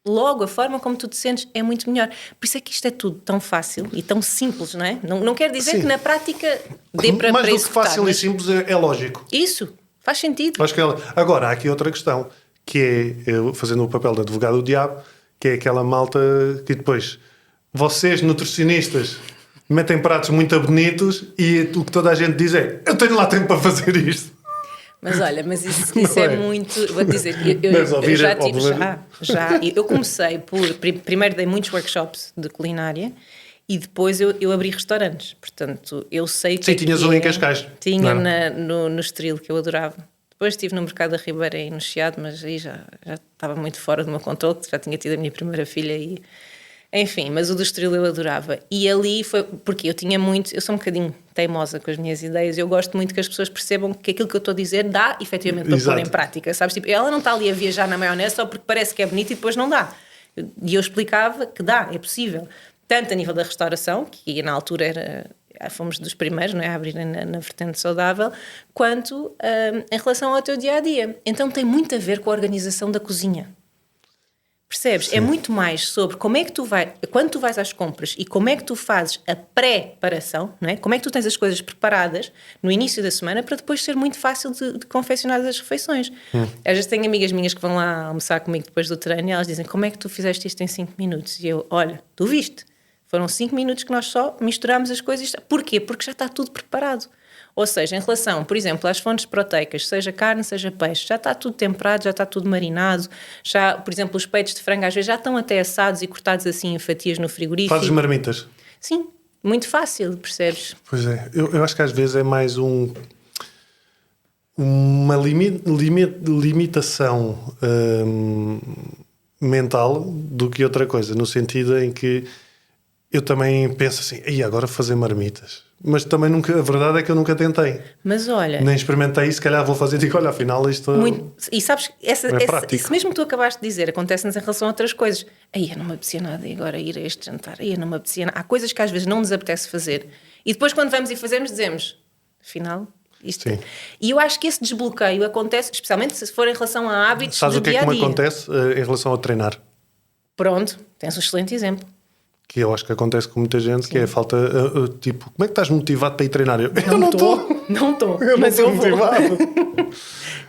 Logo, a forma como tu te sentes é muito melhor. Por isso é que isto é tudo tão fácil e tão simples, não é? Não quer dizer Sim. que na prática dê para Mais do que executar, fácil e simples é lógico. Isso, faz sentido. Acho que agora, há aqui outra questão, que é, eu fazendo o papel de advogado do diabo, que é aquela malta que depois, vocês nutricionistas, metem pratos muito bonitos e o que toda a gente diz é, eu tenho lá tempo para fazer isto. Mas olha, mas isso Não é é? muito. Vou dizer, Mas eu já tive. obviamente. Já. Eu comecei por. Primeiro dei muitos workshops de culinária e depois eu abri restaurantes. Portanto, eu sei que. Sim, tinhas um em Cascais. Tinha Não é? no Estoril, que eu adorava. Depois estive no Mercado da Ribeira e no Chiado, mas aí já estava muito fora do meu controle, já tinha tido a minha primeira filha e. Enfim, mas o do Estoril eu adorava. E ali foi, porque eu sou um bocadinho teimosa com as minhas ideias, eu gosto muito que as pessoas percebam que aquilo que eu estou a dizer dá, efetivamente, para pôr em prática, sabes? Tipo, ela não está ali a viajar na maionese só porque parece que é bonito e depois não dá. E eu explicava que dá, é possível. Tanto a nível da restauração, que na altura fomos dos primeiros, não é, a abrir na vertente saudável, quanto em relação ao teu dia-a-dia. Então tem muito a ver com a organização da cozinha. Percebes? Sim. É muito mais sobre como é que quando tu vais às compras e como é que tu fazes a preparação, não é? Como é que tu tens as coisas preparadas no início da semana para depois ser muito fácil de confeccionar as refeições. Às vezes tenho amigas minhas que vão lá almoçar comigo depois do treino e elas dizem, como é que tu fizeste isto em 5 minutos? E eu, olha, tu viste? Foram 5 minutos que nós só misturámos as coisas. Porquê? Porque já está tudo preparado. Ou seja, em relação, por exemplo, às fontes proteicas, seja carne, seja peixe, já está tudo temperado, já está tudo marinado. Já, por exemplo, os peitos de frango às vezes já estão até assados e cortados assim em fatias no frigorífico. Fazes marmitas? Sim, muito fácil, percebes? Pois é, eu acho que às vezes é mais uma limitação mental do que outra coisa, no sentido em que eu também penso assim, e agora fazer marmitas? Mas também a verdade é que eu nunca tentei. Mas olha... Nem experimentei, se calhar vou fazer e digo, olha, afinal isto... E sabes, isso mesmo que tu acabaste de dizer, acontece-nos em relação a outras coisas. Aí eu não me apetecia nada e agora ir a este jantar. Aí eu não me apetecia nada. Há coisas que às vezes não nos apetece fazer. E depois quando vamos e fazemos, dizemos, afinal... Isto. Sim. E eu acho que esse desbloqueio acontece, especialmente se for em relação a hábitos Sabes do o que é dia-a-dia. que me acontece em relação a treinar? Pronto, tens um excelente exemplo. Que eu acho que acontece com muita gente, que é a falta, tipo, como é que estás motivado para ir treinar? Eu não estou. Não estou, Eu mas não eu estou vou. motivado.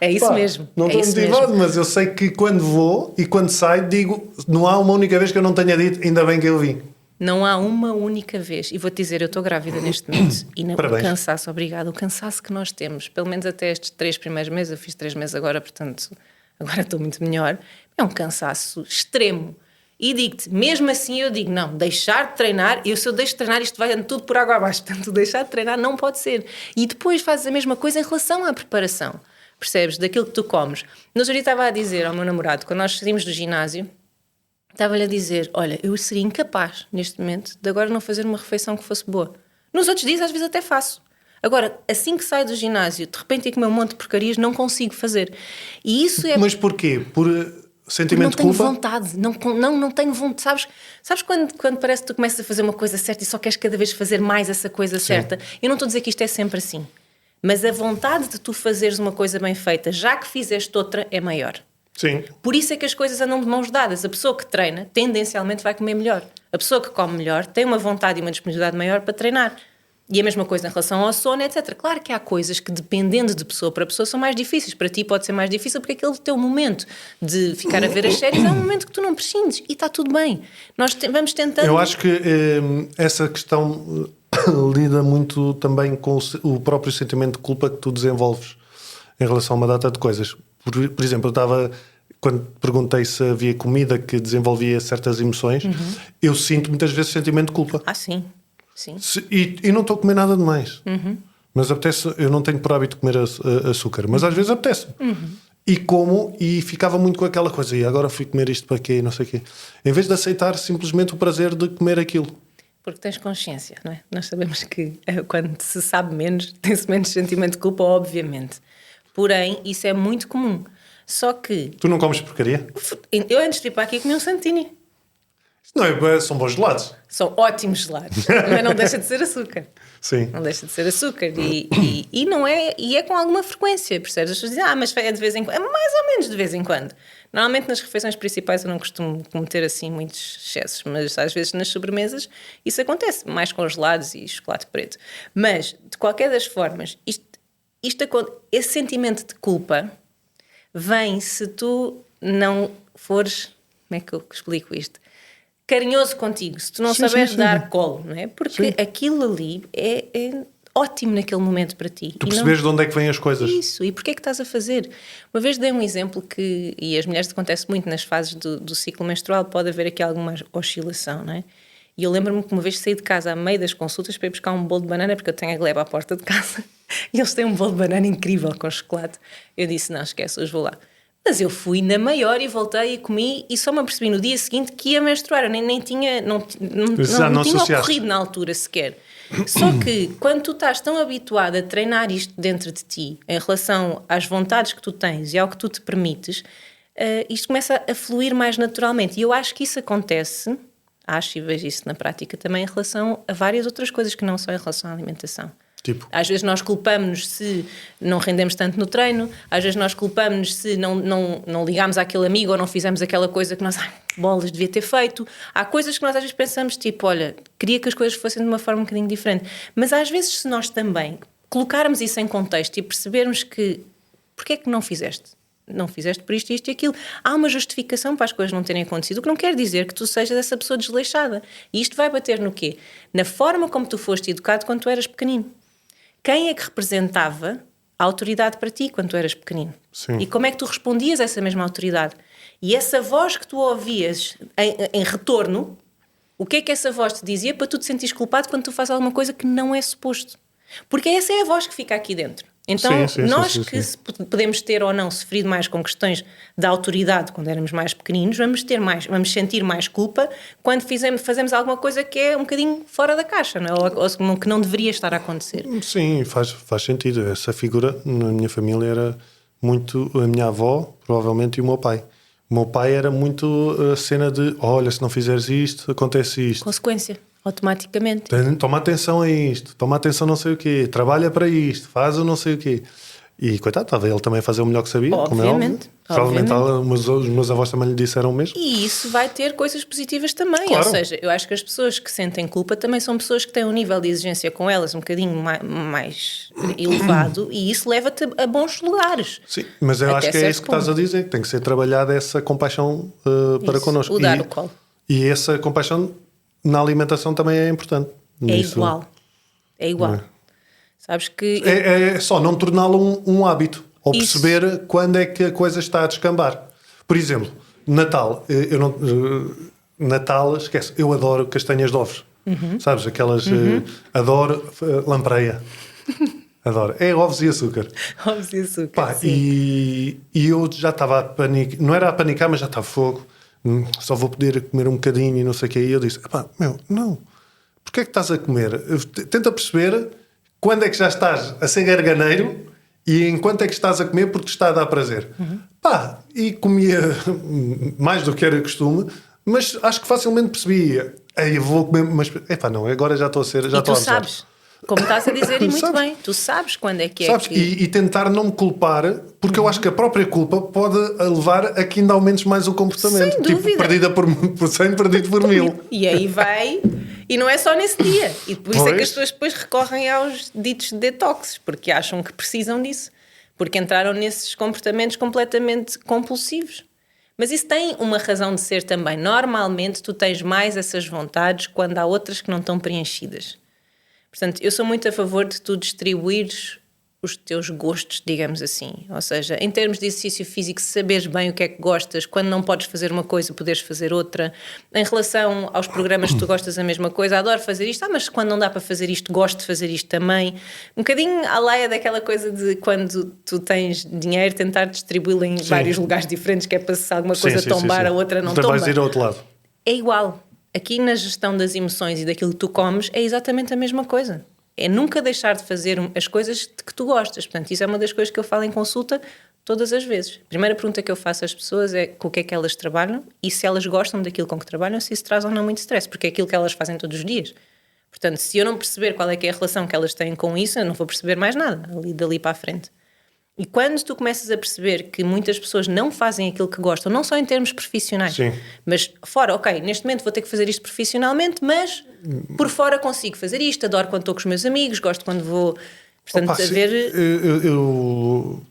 É isso mesmo. Não estou motivado, mas eu sei que quando vou e quando saio, digo, não há uma única vez que eu não tenha dito, ainda bem que eu vim. Não há uma única vez. E vou-te dizer, eu estou grávida neste momento. E o cansaço, obrigado, o cansaço que nós temos, pelo menos até estes 3 primeiros meses, eu fiz 3 meses agora, portanto, agora estou muito melhor, é um cansaço extremo. E digo-te, mesmo assim eu digo, não, deixar de treinar, se eu deixo de treinar isto vai tudo por água abaixo, portanto deixar de treinar não pode ser. E depois fazes a mesma coisa em relação à preparação, percebes, daquilo que tu comes. No outro dia estava a dizer ao meu namorado, quando nós saímos do ginásio, estava-lhe a dizer, olha, eu seria incapaz neste momento de agora não fazer uma refeição que fosse boa. Nos outros dias às vezes até faço. Agora, assim que saio do ginásio, de repente ir comer um monte de porcarias, não consigo fazer. E isso é... Mas porquê? Por... sentimento de culpa? Não tenho vontade, sabes quando parece que tu começas a fazer uma coisa certa e só queres cada vez fazer mais essa coisa certa? Eu não estou a dizer que isto é sempre assim, mas a vontade de tu fazeres uma coisa bem feita, já que fizeste outra, é maior. Sim. Por isso é que as coisas andam de mãos dadas. A pessoa que treina, tendencialmente vai comer melhor. A pessoa que come melhor tem uma vontade e uma disponibilidade maior para treinar. E a mesma coisa em relação ao sono, etc. Claro que há coisas que, dependendo de pessoa para pessoa, são mais difíceis. Para ti pode ser mais difícil porque aquele teu momento de ficar a ver as séries é um momento que tu não prescindes e está tudo bem. Nós vamos tentando... Eu acho que essa questão lida muito também com o próprio sentimento de culpa que tu desenvolves em relação a uma data de coisas. Por exemplo, quando perguntei se havia comida que desenvolvia certas emoções, eu sinto muitas vezes sentimento de culpa. Ah, sim. Sim. E não estou a comer nada demais. Mas apetece, eu não tenho por hábito de comer açúcar, mas às vezes apetece. E ficava muito com aquela coisa, e agora fui comer isto para quê, não sei o quê. Em vez de aceitar simplesmente o prazer de comer aquilo. Porque tens consciência, não é? Nós sabemos que quando se sabe menos, tem-se menos sentimento de culpa, obviamente. Porém, isso é muito comum. Só que Tu não comes porcaria? eu antes de ir para aqui comi um Santini. Não, são bons gelados. São ótimos gelados, mas não deixa de ser açúcar. Sim. Não deixa de ser açúcar e não é, e é com alguma frequência, percebes? As pessoas dizem, mas é de vez em quando, é mais ou menos de vez em quando. Normalmente nas refeições principais eu não costumo cometer assim muitos excessos, mas às vezes nas sobremesas isso acontece, mais com gelados e chocolate preto. Mas, de qualquer das formas, esse sentimento de culpa vem se tu não fores, como é que eu explico isto? Carinhoso contigo, se tu não souberes dar colo, não é? Porque aquilo ali é ótimo naquele momento para ti. Tu percebes de onde é que vêm as coisas. Isso, e porquê é que estás a fazer? Uma vez dei um exemplo e as mulheres acontece muito nas fases do ciclo menstrual, pode haver aqui alguma oscilação, não é? E eu lembro-me que uma vez saí de casa a meio das consultas para ir buscar um bolo de banana, porque eu tenho a Gleba à porta de casa, e eles têm um bolo de banana incrível com chocolate. Eu disse, não, esquece, hoje vou lá. Mas eu fui na maior e voltei e comi e só me apercebi no dia seguinte que ia menstruar. Eu nem tinha, não tinha ocorrido na altura sequer. Só que quando tu estás tão habituado a treinar isto dentro de ti, em relação às vontades que tu tens e ao que tu te permites, isto começa a fluir mais naturalmente. E eu acho que isso acontece, e vejo isso na prática também, em relação a várias outras coisas que não são em relação à alimentação. Tipo? Às vezes nós culpamos-nos se não rendemos tanto no treino, às vezes nós culpamos-nos se não ligámos àquele amigo ou não fizemos aquela coisa que nós, bolas, devia ter feito. Há coisas que nós às vezes pensamos, tipo, olha, queria que as coisas fossem de uma forma um bocadinho diferente. Mas às vezes se nós também colocarmos isso em contexto e percebermos que, porquê é que não fizeste? Não fizeste por isto, isto e aquilo. Há uma justificação para as coisas não terem acontecido, o que não quer dizer que tu sejas essa pessoa desleixada. E isto vai bater no quê? Na forma como tu foste educado quando tu eras pequenino. Quem é que representava a autoridade para ti quando tu eras pequenino? Sim. E como é que tu respondias a essa mesma autoridade? E essa voz que tu ouvias em retorno, o que é que essa voz te dizia para tu te sentires culpado quando tu fazes alguma coisa que não é suposto? Porque essa é a voz que fica aqui dentro. Então, nós que podemos ter ou não sofrido mais com questões da autoridade quando éramos mais pequeninos, vamos sentir mais culpa quando fazemos alguma coisa que é um bocadinho fora da caixa, não é? Ou que não deveria estar a acontecer. Sim, faz sentido. Essa figura na minha família era muito a minha avó, provavelmente, e o meu pai. O meu pai era muito a cena de, olha, se não fizeres isto, acontece isto. Consequência. Automaticamente. Toma atenção a isto, toma atenção não sei o quê, trabalha para isto, faz o não sei o quê. E coitado, estava ele também a fazer o melhor que sabia, obviamente, como é óbvio. Provavelmente os meus avós também lhe disseram o mesmo. E isso vai ter coisas positivas também. Claro. Ou seja, eu acho que as pessoas que sentem culpa também são pessoas que têm um nível de exigência com elas um bocadinho mais elevado e isso leva-te a bons lugares. Sim, mas eu acho que é isso que estás a dizer, que tem que ser trabalhada essa compaixão para connosco. O dar o colo. E essa compaixão na alimentação também é importante. É igual. É? Sabes que... É só não torná-lo um hábito. Ou perceber quando é que a coisa está a descambar. Por exemplo, Natal. Natal, esquece. Eu adoro castanhas de ovos. Sabes? Aquelas... adoro lampreia. Adoro. É ovos e açúcar. Ovos e açúcar, e eu já estava a panicar. Não era a panicar, mas já estava fogo. Só vou poder comer um bocadinho e não sei o que. E eu disse, não. Porquê é que estás a comer? Tenta perceber quando é que já estás a ser garganeiro e enquanto é que estás a comer porque te está a dar prazer. E comia mais do que era costume, mas acho que facilmente percebia. Eu vou comer, mas não, agora já estou a ser... Já e tu sabes, como estás a dizer, e muito bem, tu sabes quando é que é que... E tentar não me culpar, porque eu acho que a própria culpa pode levar a que ainda aumentes mais o comportamento. Sem dúvida. Tipo, perdida por 100, perdido por 1000. E aí vai... E não é só nesse dia. E por isso é que as pessoas depois recorrem aos ditos detoxes, porque acham que precisam disso. Porque entraram nesses comportamentos completamente compulsivos. Mas isso tem uma razão de ser também. Normalmente tu tens mais essas vontades quando há outras que não estão preenchidas. Portanto, eu sou muito a favor de tu distribuires os teus gostos, digamos assim. Ou seja, em termos de exercício físico, saberes bem o que é que gostas, quando não podes fazer uma coisa, poderes fazer outra. Em relação aos programas que tu gostas a mesma coisa, adoro fazer isto, mas quando não dá para fazer isto, gosto de fazer isto também. Um bocadinho à laia daquela coisa de quando tu tens dinheiro, tentar distribuí-lo em vários lugares diferentes, que é para se alguma coisa tombar, a outra não tomba. Vais ir ao outro lado. É igual. Aqui na gestão das emoções e daquilo que tu comes é exatamente a mesma coisa. É nunca deixar de fazer as coisas de que tu gostas. Portanto, isso é uma das coisas que eu falo em consulta. todas as vezes. A primeira pergunta que eu faço às pessoas é com o que é que elas trabalham e se elas gostam daquilo com que trabalham, se isso traz ou não muito stress, porque é aquilo que elas fazem todos os dias. Portanto, se eu não perceber qual é que é a relação que elas têm com isso, eu não vou perceber mais nada dali para a frente. E quando tu começas a perceber que muitas pessoas não fazem aquilo que gostam, não só em termos profissionais, Sim. mas fora, ok, neste momento vou ter que fazer isto profissionalmente, mas por fora consigo fazer isto, adoro quando estou com os meus amigos, gosto quando vou... Portanto, Opa, eu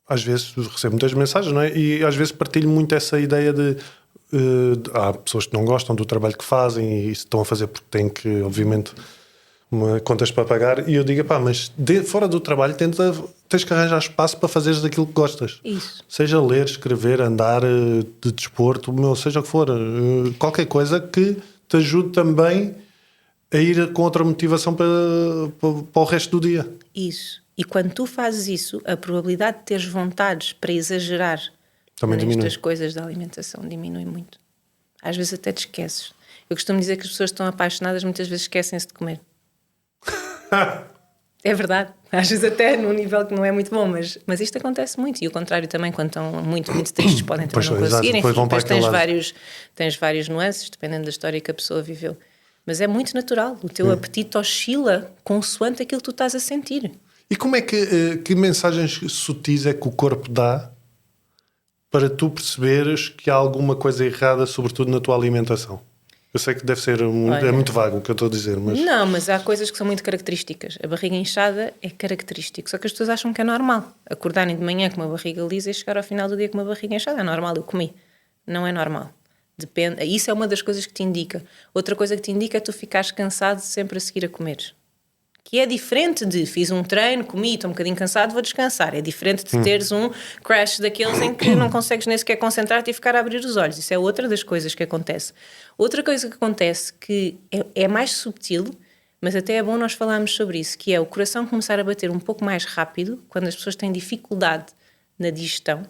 às vezes recebo muitas mensagens, não é? E às vezes partilho muito essa ideia de há pessoas que não gostam do trabalho que fazem e estão a fazer porque têm que, obviamente, contas para pagar, e eu digo, pá, mas fora do trabalho tens que arranjar espaço para fazeres aquilo que gostas. Isso. Seja ler, escrever, andar, de desporto, seja o que for, qualquer coisa que te ajude também a ir com outra motivação para o resto do dia. Isso. E quando tu fazes isso, a probabilidade de teres vontades para exagerar Também diminui. nestas coisas da alimentação diminui muito. Às vezes até te esqueces. Eu costumo dizer que as pessoas estão apaixonadas, muitas vezes esquecem-se de comer. É verdade. Às vezes até num nível que não é muito bom, mas isto acontece muito. E o contrário também, quando estão muito, muito tristes, podem também não conseguir. Enfim, depois tens vários nuances, dependendo da história que a pessoa viveu. Mas é muito natural. O teu apetite oscila consoante aquilo que tu estás a sentir. E como é que mensagens sutis é que o corpo dá para tu perceberes que há alguma coisa errada, sobretudo na tua alimentação? Eu sei que deve ser é muito vago o que eu estou a dizer, mas... Não, mas há coisas que são muito características. A barriga inchada é característico, só que as pessoas acham que é normal. Acordarem de manhã com uma barriga lisa e chegar ao final do dia com uma barriga inchada. É normal, eu comi. Não é normal. Depende. Isso é uma das coisas que te indica. Outra coisa que te indica é tu ficares cansado sempre a seguir a comer. Que é diferente de fiz um treino, comi, estou um bocadinho cansado, vou descansar. É diferente de teres um crash daqueles em que não consegues nem sequer concentrar-te e ficar a abrir os olhos. Isso é outra das coisas que acontece. Outra coisa que acontece que é mais subtil, mas até é bom nós falarmos sobre isso, que é o coração começar a bater um pouco mais rápido quando as pessoas têm dificuldade na digestão.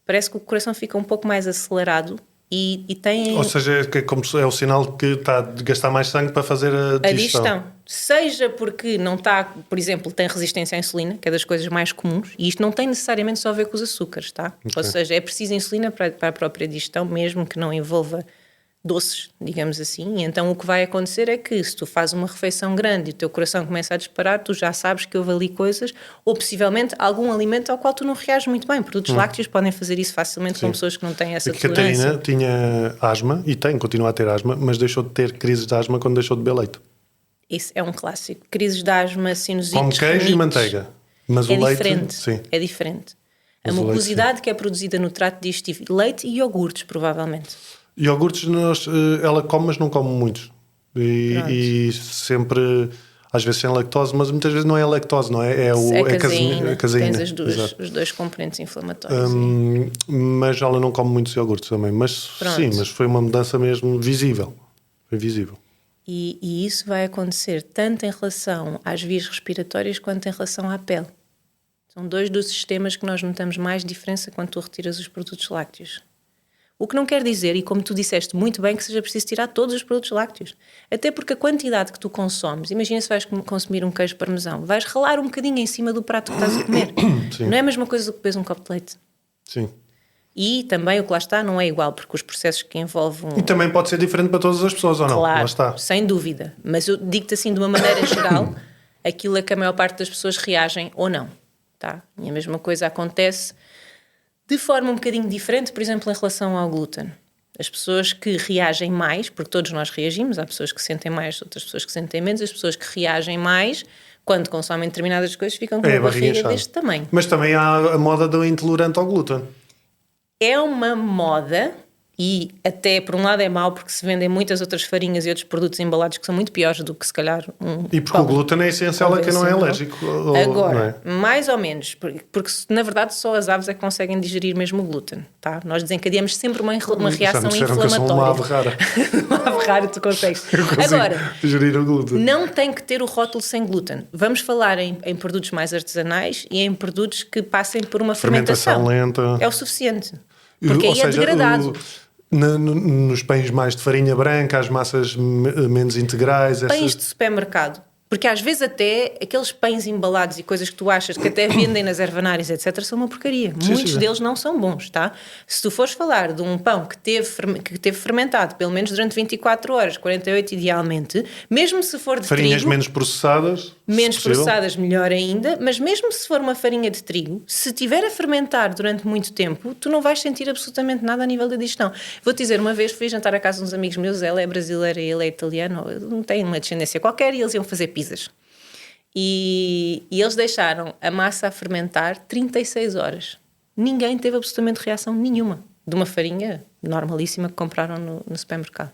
Parece que o coração fica um pouco mais acelerado e tem... Ou seja, é como se é o sinal que está a gastar mais sangue para fazer a digestão. Seja porque não está, por exemplo, tem resistência à insulina, que é das coisas mais comuns, e isto não tem necessariamente só a ver com os açúcares, tá? Okay. Ou seja, é preciso insulina para a própria digestão, mesmo que não envolva doces, digamos assim, e então o que vai acontecer é que se tu fazes uma refeição grande e o teu coração começa a disparar, tu já sabes que houve ali coisas, ou possivelmente algum alimento ao qual tu não reages muito bem. Produtos lácteos podem fazer isso facilmente. Sim. Com pessoas que não têm essa tolerância. A Catarina tinha asma, e continua a ter asma, mas deixou de ter crises de asma quando deixou de beber leite. Isso é um clássico. Crises de asma, sinusites, com queijo e manteiga. Mas é o leite, diferente. Sim. É diferente. A mucosidade que é produzida no trato digestivo, leite e iogurtes, provavelmente. Iogurtes ela come, mas não come muitos. E sempre, às vezes sem lactose, mas muitas vezes não é a lactose, não é? É a caseína. Tens os dois componentes inflamatórios. Mas ela não come muitos iogurtes também. Mas sim, mas foi uma mudança mesmo visível. Foi visível. E isso vai acontecer tanto em relação às vias respiratórias quanto em relação à pele. São dois dos sistemas que nós notamos mais diferença quando tu retiras os produtos lácteos. O que não quer dizer, e como tu disseste muito bem, que seja preciso tirar todos os produtos lácteos. Até porque a quantidade que tu consomes, imagina se vais consumir um queijo parmesão, vais ralar um bocadinho em cima do prato que estás a comer. Sim. Não é a mesma coisa do que beberes um copo de leite. Sim. E também o que lá está não é igual, porque os processos que envolvem... E também pode ser diferente para todas as pessoas, ou não? Claro, lá está. Sem dúvida. Mas eu digo-te assim, de uma maneira geral, aquilo a que a maior parte das pessoas reagem ou não. Tá? E a mesma coisa acontece de forma um bocadinho diferente, por exemplo, em relação ao glúten. As pessoas que reagem mais, porque todos nós reagimos, há pessoas que sentem mais, outras pessoas que sentem menos, as pessoas que reagem mais, quando consomem determinadas coisas, ficam com uma barriga deste tamanho. Mas também há a moda do intolerante ao glúten. É uma moda, e até por um lado é mau porque se vendem muitas outras farinhas e outros produtos embalados que são muito piores do que se calhar e porque o glúten é essencial a quem não é alérgico. Agora, não é? Mais ou menos, porque na verdade só as aves é que conseguem digerir mesmo o glúten, tá? Nós desencadeamos sempre uma reação inflamatória. Que eu sou uma ave rara. Uma ave rara tu consegues. Agora, digerir o glúten. Não tem que ter o rótulo sem glúten. Vamos falar em produtos mais artesanais e em produtos que passem por uma fermentação lenta. É o suficiente. Porque aí é degradado. Nos pães mais de farinha branca, as massas menos integrais... Pães de supermercado Porque às vezes até aqueles pães embalados e coisas que tu achas que até vendem nas ervanárias, etc., são uma porcaria. Muitos deles não são bons, tá? Se tu fores falar de um pão que teve fermentado pelo menos durante 24 horas, 48 idealmente, mesmo se for de farinhas trigo... menos processadas. Menos processadas, melhor ainda, mas mesmo se for uma farinha de trigo, se estiver a fermentar durante muito tempo, tu não vais sentir absolutamente nada a nível da digestão. Vou-te dizer, uma vez fui jantar à casa de uns amigos meus, ela é brasileira e ele é italiano, não tem uma descendência qualquer, e eles iam fazer pizzas. E eles deixaram a massa a fermentar 36 horas. Ninguém teve absolutamente reação nenhuma de uma farinha normalíssima que compraram no supermercado.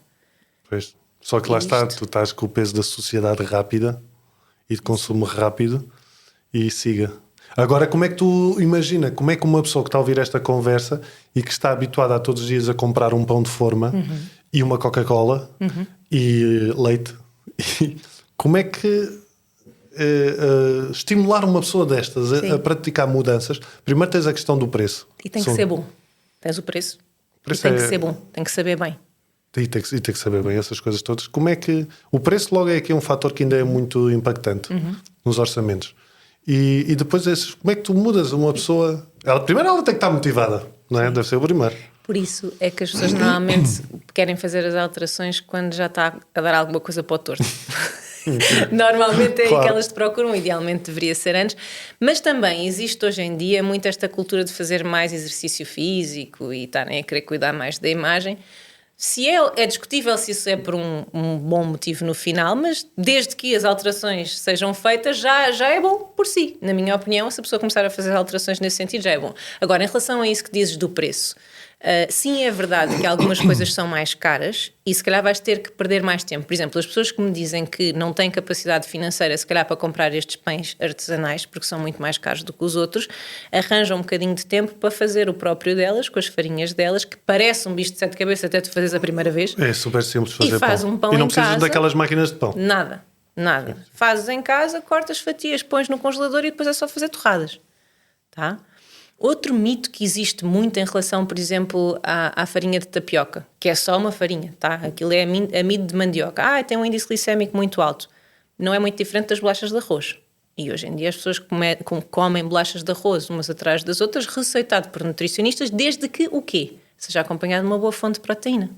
Pois. Só que lá está, tu estás com o peso da sociedade rápida e de consumo rápido e siga. Agora, como é que tu imagina, como é que uma pessoa que está a ouvir esta conversa e que está habituada a todos os dias a comprar um pão de forma e uma Coca-Cola e leite, como é que estimular uma pessoa destas a praticar mudanças? Primeiro tens a questão do preço. E tem que ser bom. Tens o preço. E tem que ser bom, tem que saber bem. E tem que saber bem essas coisas todas. Como é que... O preço logo é aqui um fator que ainda é muito impactante nos orçamentos. E depois, como é que tu mudas uma pessoa... Primeiro ela tem que estar motivada, não é? Deve ser o primeiro. Por isso é que as pessoas normalmente querem fazer as alterações quando já está a dar alguma coisa para o torto. Normalmente é aí que elas te procuram, idealmente deveria ser antes, mas também existe hoje em dia muito esta cultura de fazer mais exercício físico e estarem a querer cuidar mais da imagem. Se é discutível se isso é por um bom motivo no final, mas desde que as alterações sejam feitas já é bom por si. Na minha opinião, se a pessoa começar a fazer alterações nesse sentido, já é bom. Agora, em relação a isso que dizes do preço, sim, é verdade que algumas coisas são mais caras e se calhar vais ter que perder mais tempo. Por exemplo, as pessoas que me dizem que não têm capacidade financeira, se calhar, para comprar estes pães artesanais, porque são muito mais caros do que os outros, arranjam um bocadinho de tempo para fazer o próprio delas, com as farinhas delas, que parece um bicho de sete cabeças até tu fazeres a primeira vez. É super simples fazer e faz pão. Um pão e não em precisas casa, daquelas máquinas de pão. Nada. Fazes em casa, cortas fatias, pões no congelador e depois é só fazer torradas. Tá? Outro mito que existe muito em relação, por exemplo, à farinha de tapioca, que é só uma farinha, tá? Aquilo é amido de mandioca. Tem um índice glicémico muito alto. Não é muito diferente das bolachas de arroz. E hoje em dia as pessoas comem bolachas de arroz umas atrás das outras, receitado por nutricionistas, desde que o quê? Seja acompanhado de uma boa fonte de proteína.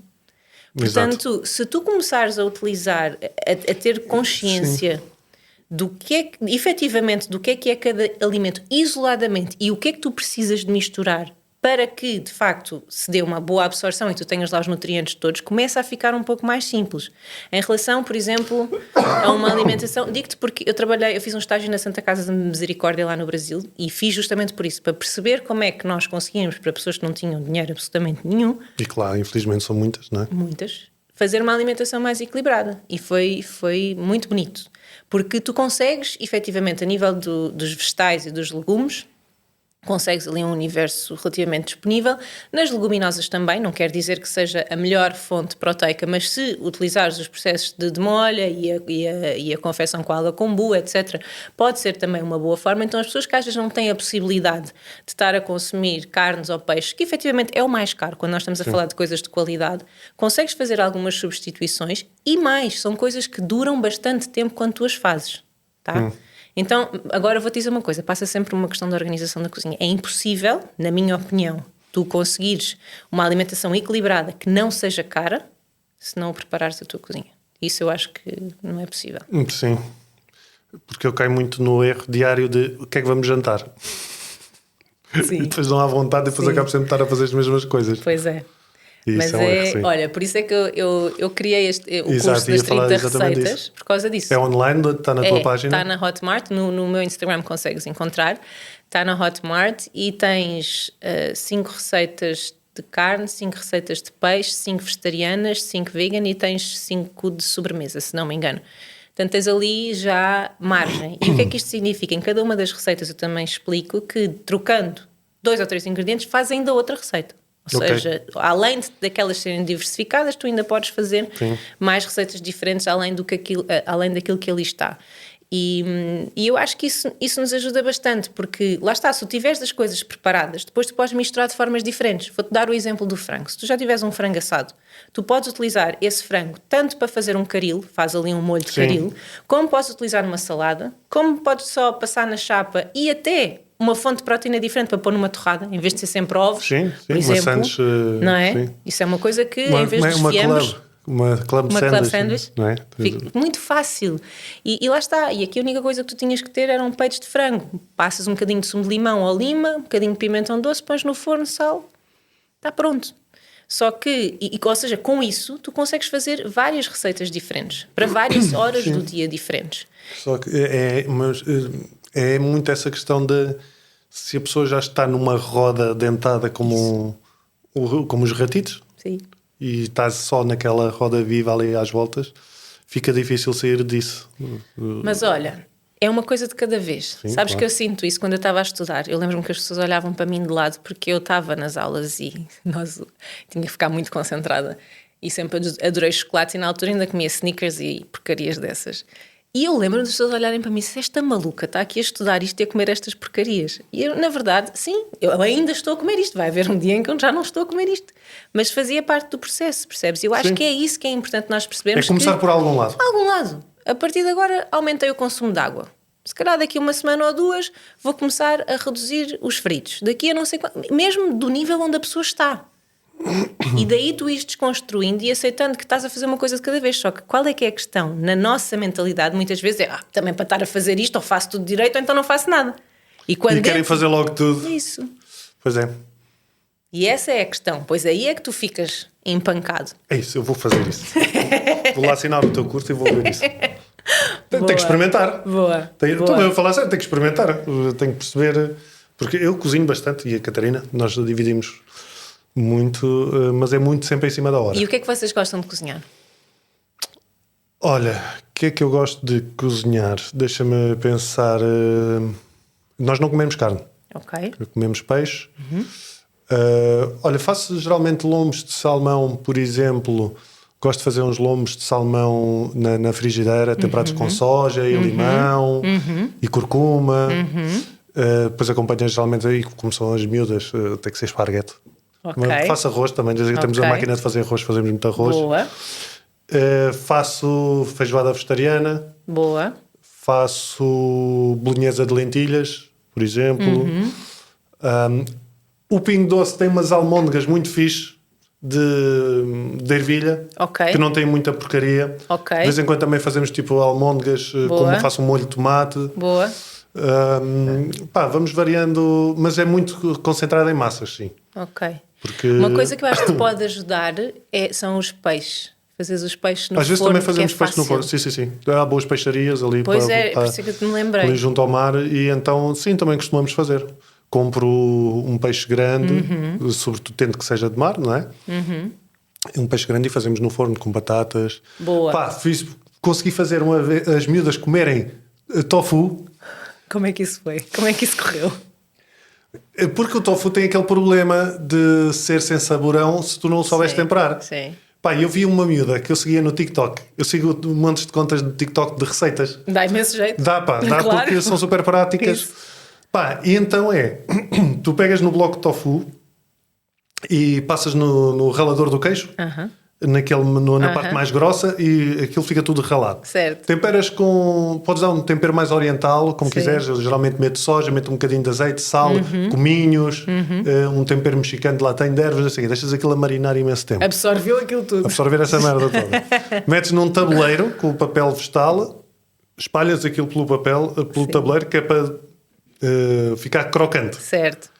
Portanto, se tu começares a utilizar, a ter consciência... Sim. Do que é efetivamente, do que é cada alimento isoladamente e o que é que tu precisas de misturar para que, de facto, se dê uma boa absorção e tu tenhas lá os nutrientes todos, começa a ficar um pouco mais simples. Em relação, por exemplo, a uma alimentação... Digo-te porque eu fiz um estágio na Santa Casa de Misericórdia lá no Brasil e fiz justamente por isso, para perceber como é que nós conseguimos, para pessoas que não tinham dinheiro absolutamente nenhum... E claro, infelizmente são muitas, não é? Muitas. Fazer uma alimentação mais equilibrada. E foi muito bonito. Porque tu consegues, efetivamente, a nível dos vegetais e dos legumes, consegues ali um universo relativamente disponível. Nas leguminosas também, não quer dizer que seja a melhor fonte proteica, mas se utilizares os processos de demolha e a confecção com alga kombu, etc., pode ser também uma boa forma. Então as pessoas que às vezes não têm a possibilidade de estar a consumir carnes ou peixes, que efetivamente é o mais caro, quando nós estamos a falar de coisas de qualidade, consegues fazer algumas substituições e mais, são coisas que duram bastante tempo quando tu as fazes, tá? Então, agora vou-te dizer uma coisa, passa sempre uma questão da organização da cozinha. É impossível, na minha opinião, tu conseguires uma alimentação equilibrada que não seja cara se não preparares a tua cozinha. Isso eu acho que não é possível. Sim, porque eu caio muito no erro diário de o que é que vamos jantar? Sim. E depois não há vontade e depois acabo sempre de estar a fazer as mesmas coisas. Pois é. Isso mas olha, por isso é que eu criei o curso das 30 receitas por causa disso. É online, está na tua página? Está na Hotmart, no meu Instagram consegues encontrar. Está na Hotmart e tens 5 receitas de carne, 5 receitas de peixe, 5 vegetarianas, 5 vegan e tens 5 de sobremesa, se não me engano. Portanto, tens ali já margem. E o que é que isto significa? Em cada uma das receitas eu também explico que trocando 2 ou 3 ingredientes faz ainda outra receita. Ou seja, além daquelas serem diversificadas, tu ainda podes fazer mais receitas diferentes além daquilo que ali está. E eu acho que isso nos ajuda bastante, porque lá está, se tu tiveres as coisas preparadas, depois tu podes misturar de formas diferentes. Vou-te dar o exemplo do frango. Se tu já tiveres um frango assado, tu podes utilizar esse frango tanto para fazer um caril, faz ali um molho de caril, como podes utilizar numa salada, como podes só passar na chapa e até uma fonte de proteína diferente para pôr numa torrada, em vez de ser sempre ovos, por exemplo. Sandes, não é? Sim. Isso é uma coisa que, em vez de desfiamos... Uma club sandwich, não é? Fica muito fácil. E lá está. E aqui a única coisa que tu tinhas que ter eram peitos de frango. Passas um bocadinho de sumo de limão ou lima, um bocadinho de pimentão doce, pões no forno, sal, está pronto. Só que, ou seja, com isso, tu consegues fazer várias receitas diferentes, para várias horas do dia diferentes. Só que é muito essa questão de se a pessoa já está numa roda dentada como os ratitos. Sim. E estás só naquela roda viva ali às voltas, fica difícil sair disso. Mas olha, é uma coisa de cada vez. Sim, Sabes claro. que eu sinto isso quando eu estava a estudar. Eu lembro-me que as pessoas olhavam para mim de lado porque eu estava nas aulas e tinha que ficar muito concentrada. E sempre adorei chocolate e na altura ainda comia Snickers e porcarias dessas. E eu lembro-me das pessoas olharem para mim e dizer, esta maluca está aqui a estudar isto e a comer estas porcarias. E eu, na verdade, sim, eu ainda estou a comer isto. Vai haver um dia em que eu já não estou a comer isto. Mas fazia parte do processo, percebes? Eu acho que é isso que é importante nós percebermos. É começar por algum lado. Algum lado. A partir de agora aumentei o consumo de água. Se calhar daqui a uma semana ou duas vou começar a reduzir os fritos. Daqui a não sei quanto, mesmo do nível onde a pessoa está. E daí tu ires desconstruindo e aceitando que estás a fazer uma coisa de cada vez. Só que qual é que é a questão? Na nossa mentalidade, muitas vezes é também para estar a fazer isto, ou faço tudo direito, ou então não faço nada. E querem fazer logo tudo. Isso. Pois é. E essa é a questão. Pois aí é que tu ficas empancado. É isso, eu vou fazer isso. Vou lá assinar o teu curso e vou ver isso. Tenho que experimentar. Boa. Estou a falar sério, tenho que experimentar. Tenho que perceber. Porque eu cozinho bastante e a Catarina, nós dividimos muito, mas é muito sempre em cima da hora. E o que é que vocês gostam de cozinhar? Olha, o que é que eu gosto de cozinhar? Deixa-me pensar. Nós não comemos carne. Ok. Comemos peixe. Olha, faço geralmente lombos de salmão, por exemplo. Gosto de fazer uns lombos de salmão na frigideira, temperados com soja e limão e curcuma. Depois acompanho geralmente aí, como são as miúdas, tem que ser esparguete. Okay. Faço arroz também, temos a máquina de fazer arroz, fazemos muito arroz. Boa. Faço feijoada vegetariana. Boa. Faço bolonhesa de lentilhas, por exemplo. O Pingo Doce tem umas almôndegas muito fixe de ervilha, que não tem muita porcaria. De vez em quando também fazemos tipo almôndegas, como faço um molho de tomate. Boa. Vamos variando, mas é muito concentrado em massas, sim. Ok. Porque... Uma coisa que eu acho que te pode ajudar são os peixes. Fazeres os peixes no forno. Às vezes também fazemos peixe no forno. Sim. Há boas peixarias ali. Pois por isso é que eu te me lembrei. Ali junto ao mar. E então, sim, também costumamos fazer. Compro um peixe grande, sobretudo tendo que seja de mar, não é? Um peixe grande e fazemos no forno com batatas. Boa. Consegui fazer uma vez as miúdas comerem tofu. Como é que isso foi? Como é que isso correu? Porque o tofu tem aquele problema de ser sem saborão se tu não o souberes temperar. Sim. Eu vi uma miúda que eu seguia no TikTok. Eu sigo montes de contas de TikTok de receitas. Dá imenso jeito. Dá claro. Porque são super práticas. E então tu pegas no bloco de tofu e passas no ralador do queijo. Na parte mais grossa, e aquilo fica tudo ralado. Certo. Temperas podes dar um tempero mais oriental, como quiseres. Eu geralmente meto soja, meto um bocadinho de azeite, sal, cominhos, um tempero mexicano de lá tem de ervas, assim, deixas aquilo a marinar imenso tempo. Absorveu aquilo tudo. Absorver essa merda toda. Metes num tabuleiro com o papel vegetal, espalhas aquilo pelo tabuleiro, que é para ficar crocante. Certo.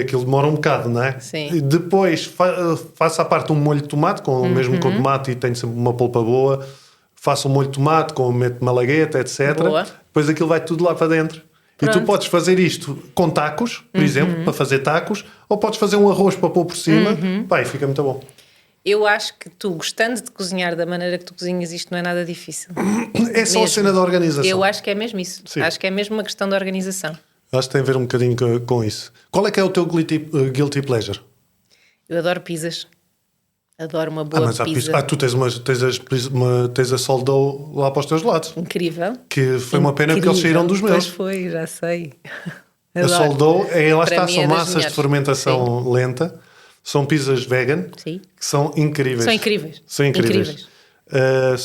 Aquilo demora um bocado, não é? Sim. E depois faço à parte um molho de tomate, mesmo com tomate, e tenho sempre uma polpa boa. Faço um molho de tomate, meto malagueta, etc. Boa. Depois aquilo vai tudo lá para dentro. Pronto. E tu podes fazer isto com tacos, por exemplo, para fazer tacos, ou podes fazer um arroz para pôr por cima. E fica muito bom. Eu acho que tu, gostando de cozinhar da maneira que tu cozinhas, isto não é nada difícil. É só a cena da organização. Eu acho que é mesmo isso. Sim. Acho que é mesmo uma questão de organização. Acho que tem a ver um bocadinho com isso. Qual é que é o teu guilty pleasure? Eu adoro pizzas. Adoro uma boa mas pizza. tu tens a Soldou lá para os teus lados. Incrível. Que foi uma pena porque eles saíram dos Pois meus. foi, já sei. A Soldou, lá Para está, mim são é das massas melhores. de fermentação lenta. São pizzas vegan. Sim. Que são incríveis. São incríveis. São incríveis.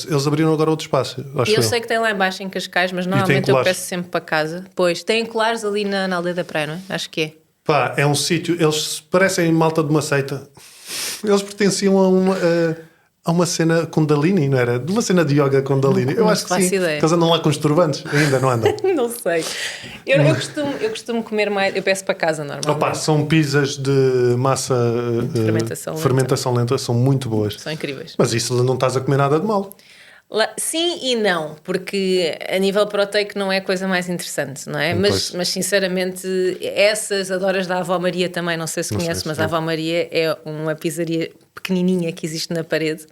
Eles abriram agora outro espaço. Eu sei que tem lá embaixo em Cascais, mas normalmente eu peço sempre para casa. Pois, tem colares ali na Aldeia da Praia, não é? Acho que é. Pá, é um sítio, eles parecem malta de uma seita. Eles pertenciam a uma cena Kundalini, não era? De uma cena de yoga Kundalini. Eu acho que sim. Ideia. Eles andam lá com os turbantes, ainda não andam. Não sei. Eu costumo comer mais, eu peço para casa normalmente. Opa, são pizzas de massa fermentação lenta, são muito boas. São incríveis. Mas isso não estás a comer nada de mal. Sim e não, porque a nível proteico não é a coisa mais interessante, não é? Mas sinceramente, essas adoras da Avó Maria também, não sei se conheces, mas a Avó Maria é uma pizzaria pequenininha que existe na parede,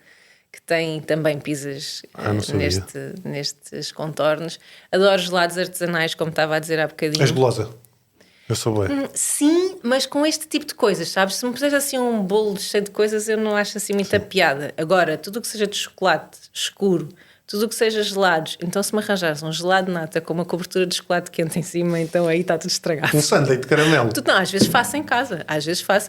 que tem também pizzas nestes contornos. Adoro gelados artesanais, como estava a dizer há bocadinho. És gulosa? Eu sou bem. Sim, mas com este tipo de coisas, sabes? Se me puseres assim um bolo cheio de coisas, eu não acho assim muita piada. Agora, tudo o que seja de chocolate escuro, tudo o que seja gelados, então se me arranjares um gelado de nata com uma cobertura de chocolate quente em cima, então aí está tudo estragado. Um sundae de caramelo. Não, às vezes faço em casa,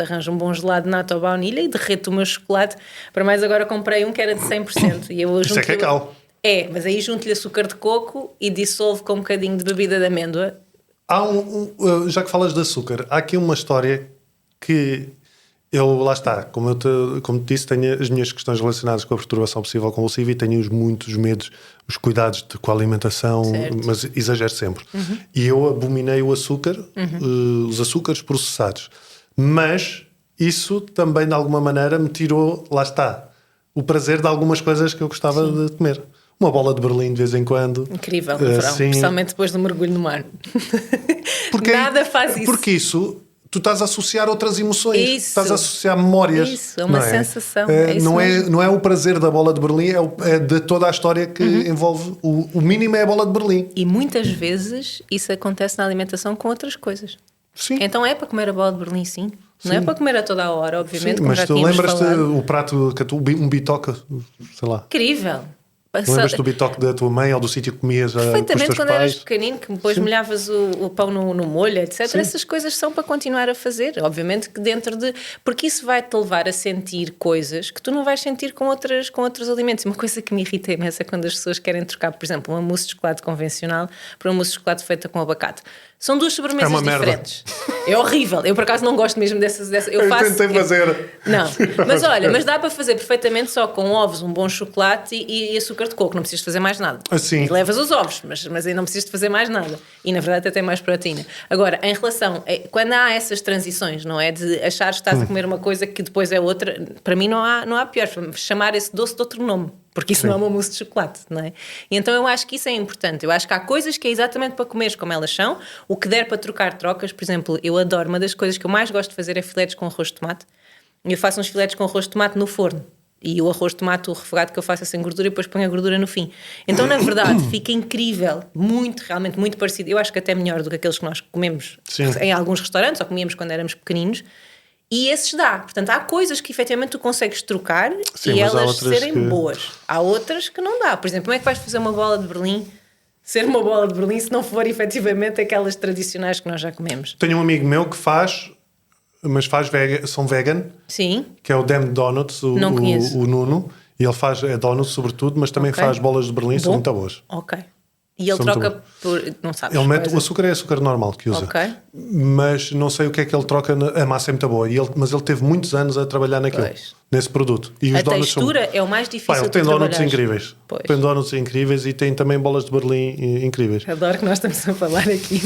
arranjo um bom gelado de nata ou baunilha e derreto o meu chocolate. Para mais agora comprei um que era de 100%. E eu Isso é cacau. Mas aí junto-lhe açúcar de coco e dissolvo com um bocadinho de bebida de amêndoa. Há já que falas de açúcar, há aqui uma história que eu, lá está, como te disse, tenho as minhas questões relacionadas com a perturbação obsessiva compulsiva e tenho muitos medos, os cuidados com a alimentação, mas exagero sempre. E eu abominei o açúcar, os açúcares processados. Mas isso também, de alguma maneira, me tirou, lá está, o prazer de algumas coisas que eu gostava de comer. Uma bola de Berlim de vez em quando. Incrível, no verão, especialmente depois do mergulho no mar. Nada faz isso. Porque isso, tu estás a associar outras emoções. Isso. Estás a associar memórias. Isso, é uma sensação. Não é o prazer da bola de Berlim, é de toda a história que envolve. O mínimo é a bola de Berlim. E muitas vezes isso acontece na alimentação com outras coisas. Sim. Então é para comer a bola de Berlim, sim. Não é para comer a toda a hora, obviamente. Sim, mas tu lembras-te o prato, um bitoque, sei lá. Incrível. Lembras-te do bitoque da tua mãe ou do sítio que comias com os teus pais? Perfeitamente, quando eras pequenino, que depois molhavas o pão no molho, etc. Sim. Essas coisas são para continuar a fazer. Obviamente que dentro de... Porque isso vai-te levar a sentir coisas que tu não vais sentir com outros alimentos. Uma coisa que me irrita imenso é quando as pessoas querem trocar, por exemplo, uma mousse de chocolate convencional por uma mousse de chocolate feita com abacate. São duas sobremesas diferentes. É horrível. Eu, por acaso, não gosto mesmo dessas. Eu tentei fazer. Não. Mas olha, mas dá para fazer perfeitamente só com ovos, um bom chocolate e açúcar de coco. Não precisas fazer mais nada. Assim. Levas os ovos, mas aí não precisas de fazer mais nada. E, na verdade, até tem mais proteína. Agora, em relação... Quando há essas transições, não é? De achares que estás a comer uma coisa que depois é outra, para mim não há pior. Chamar esse doce de outro nome. Porque isso não é uma mousse de chocolate, não é? E então eu acho que isso é importante. Eu acho que há coisas que é exatamente para comeres como elas são. O que der para trocar trocas, por exemplo, eu adoro, uma das coisas que eu mais gosto de fazer é filetes com arroz de tomate. Eu faço uns filetes com arroz de tomate no forno. E o arroz de tomate, o refogado que eu faço é sem gordura e depois ponho a gordura no fim. Então, na verdade, fica incrível. Realmente muito parecido. Eu acho que até melhor do que aqueles que nós comemos em alguns restaurantes, ou comíamos quando éramos pequeninos. E esses dá. Portanto, há coisas que efetivamente tu consegues trocar e elas serem boas. Há outras que não dá. Por exemplo, como é que vais fazer uma bola de Berlim ser uma bola de Berlim se não for efetivamente aquelas tradicionais que nós já comemos? Tenho um amigo meu que faz, mas são vegan. Sim. Que é o Damn Donuts, o Nuno. E ele faz donuts sobretudo, mas também faz bolas de Berlim, são muito boas. Ok. E ele troca por... Não sabes? Ele mete, o açúcar é açúcar normal que usa. Ok. Mas não sei o que é que ele troca. A massa é muito boa. Mas ele teve muitos anos a trabalhar nesse produto. E os a textura é o mais difícil de trabalhar. Ele tem donuts incríveis. Tem donuts incríveis e tem também bolas de Berlim incríveis. Adoro que nós estamos a falar aqui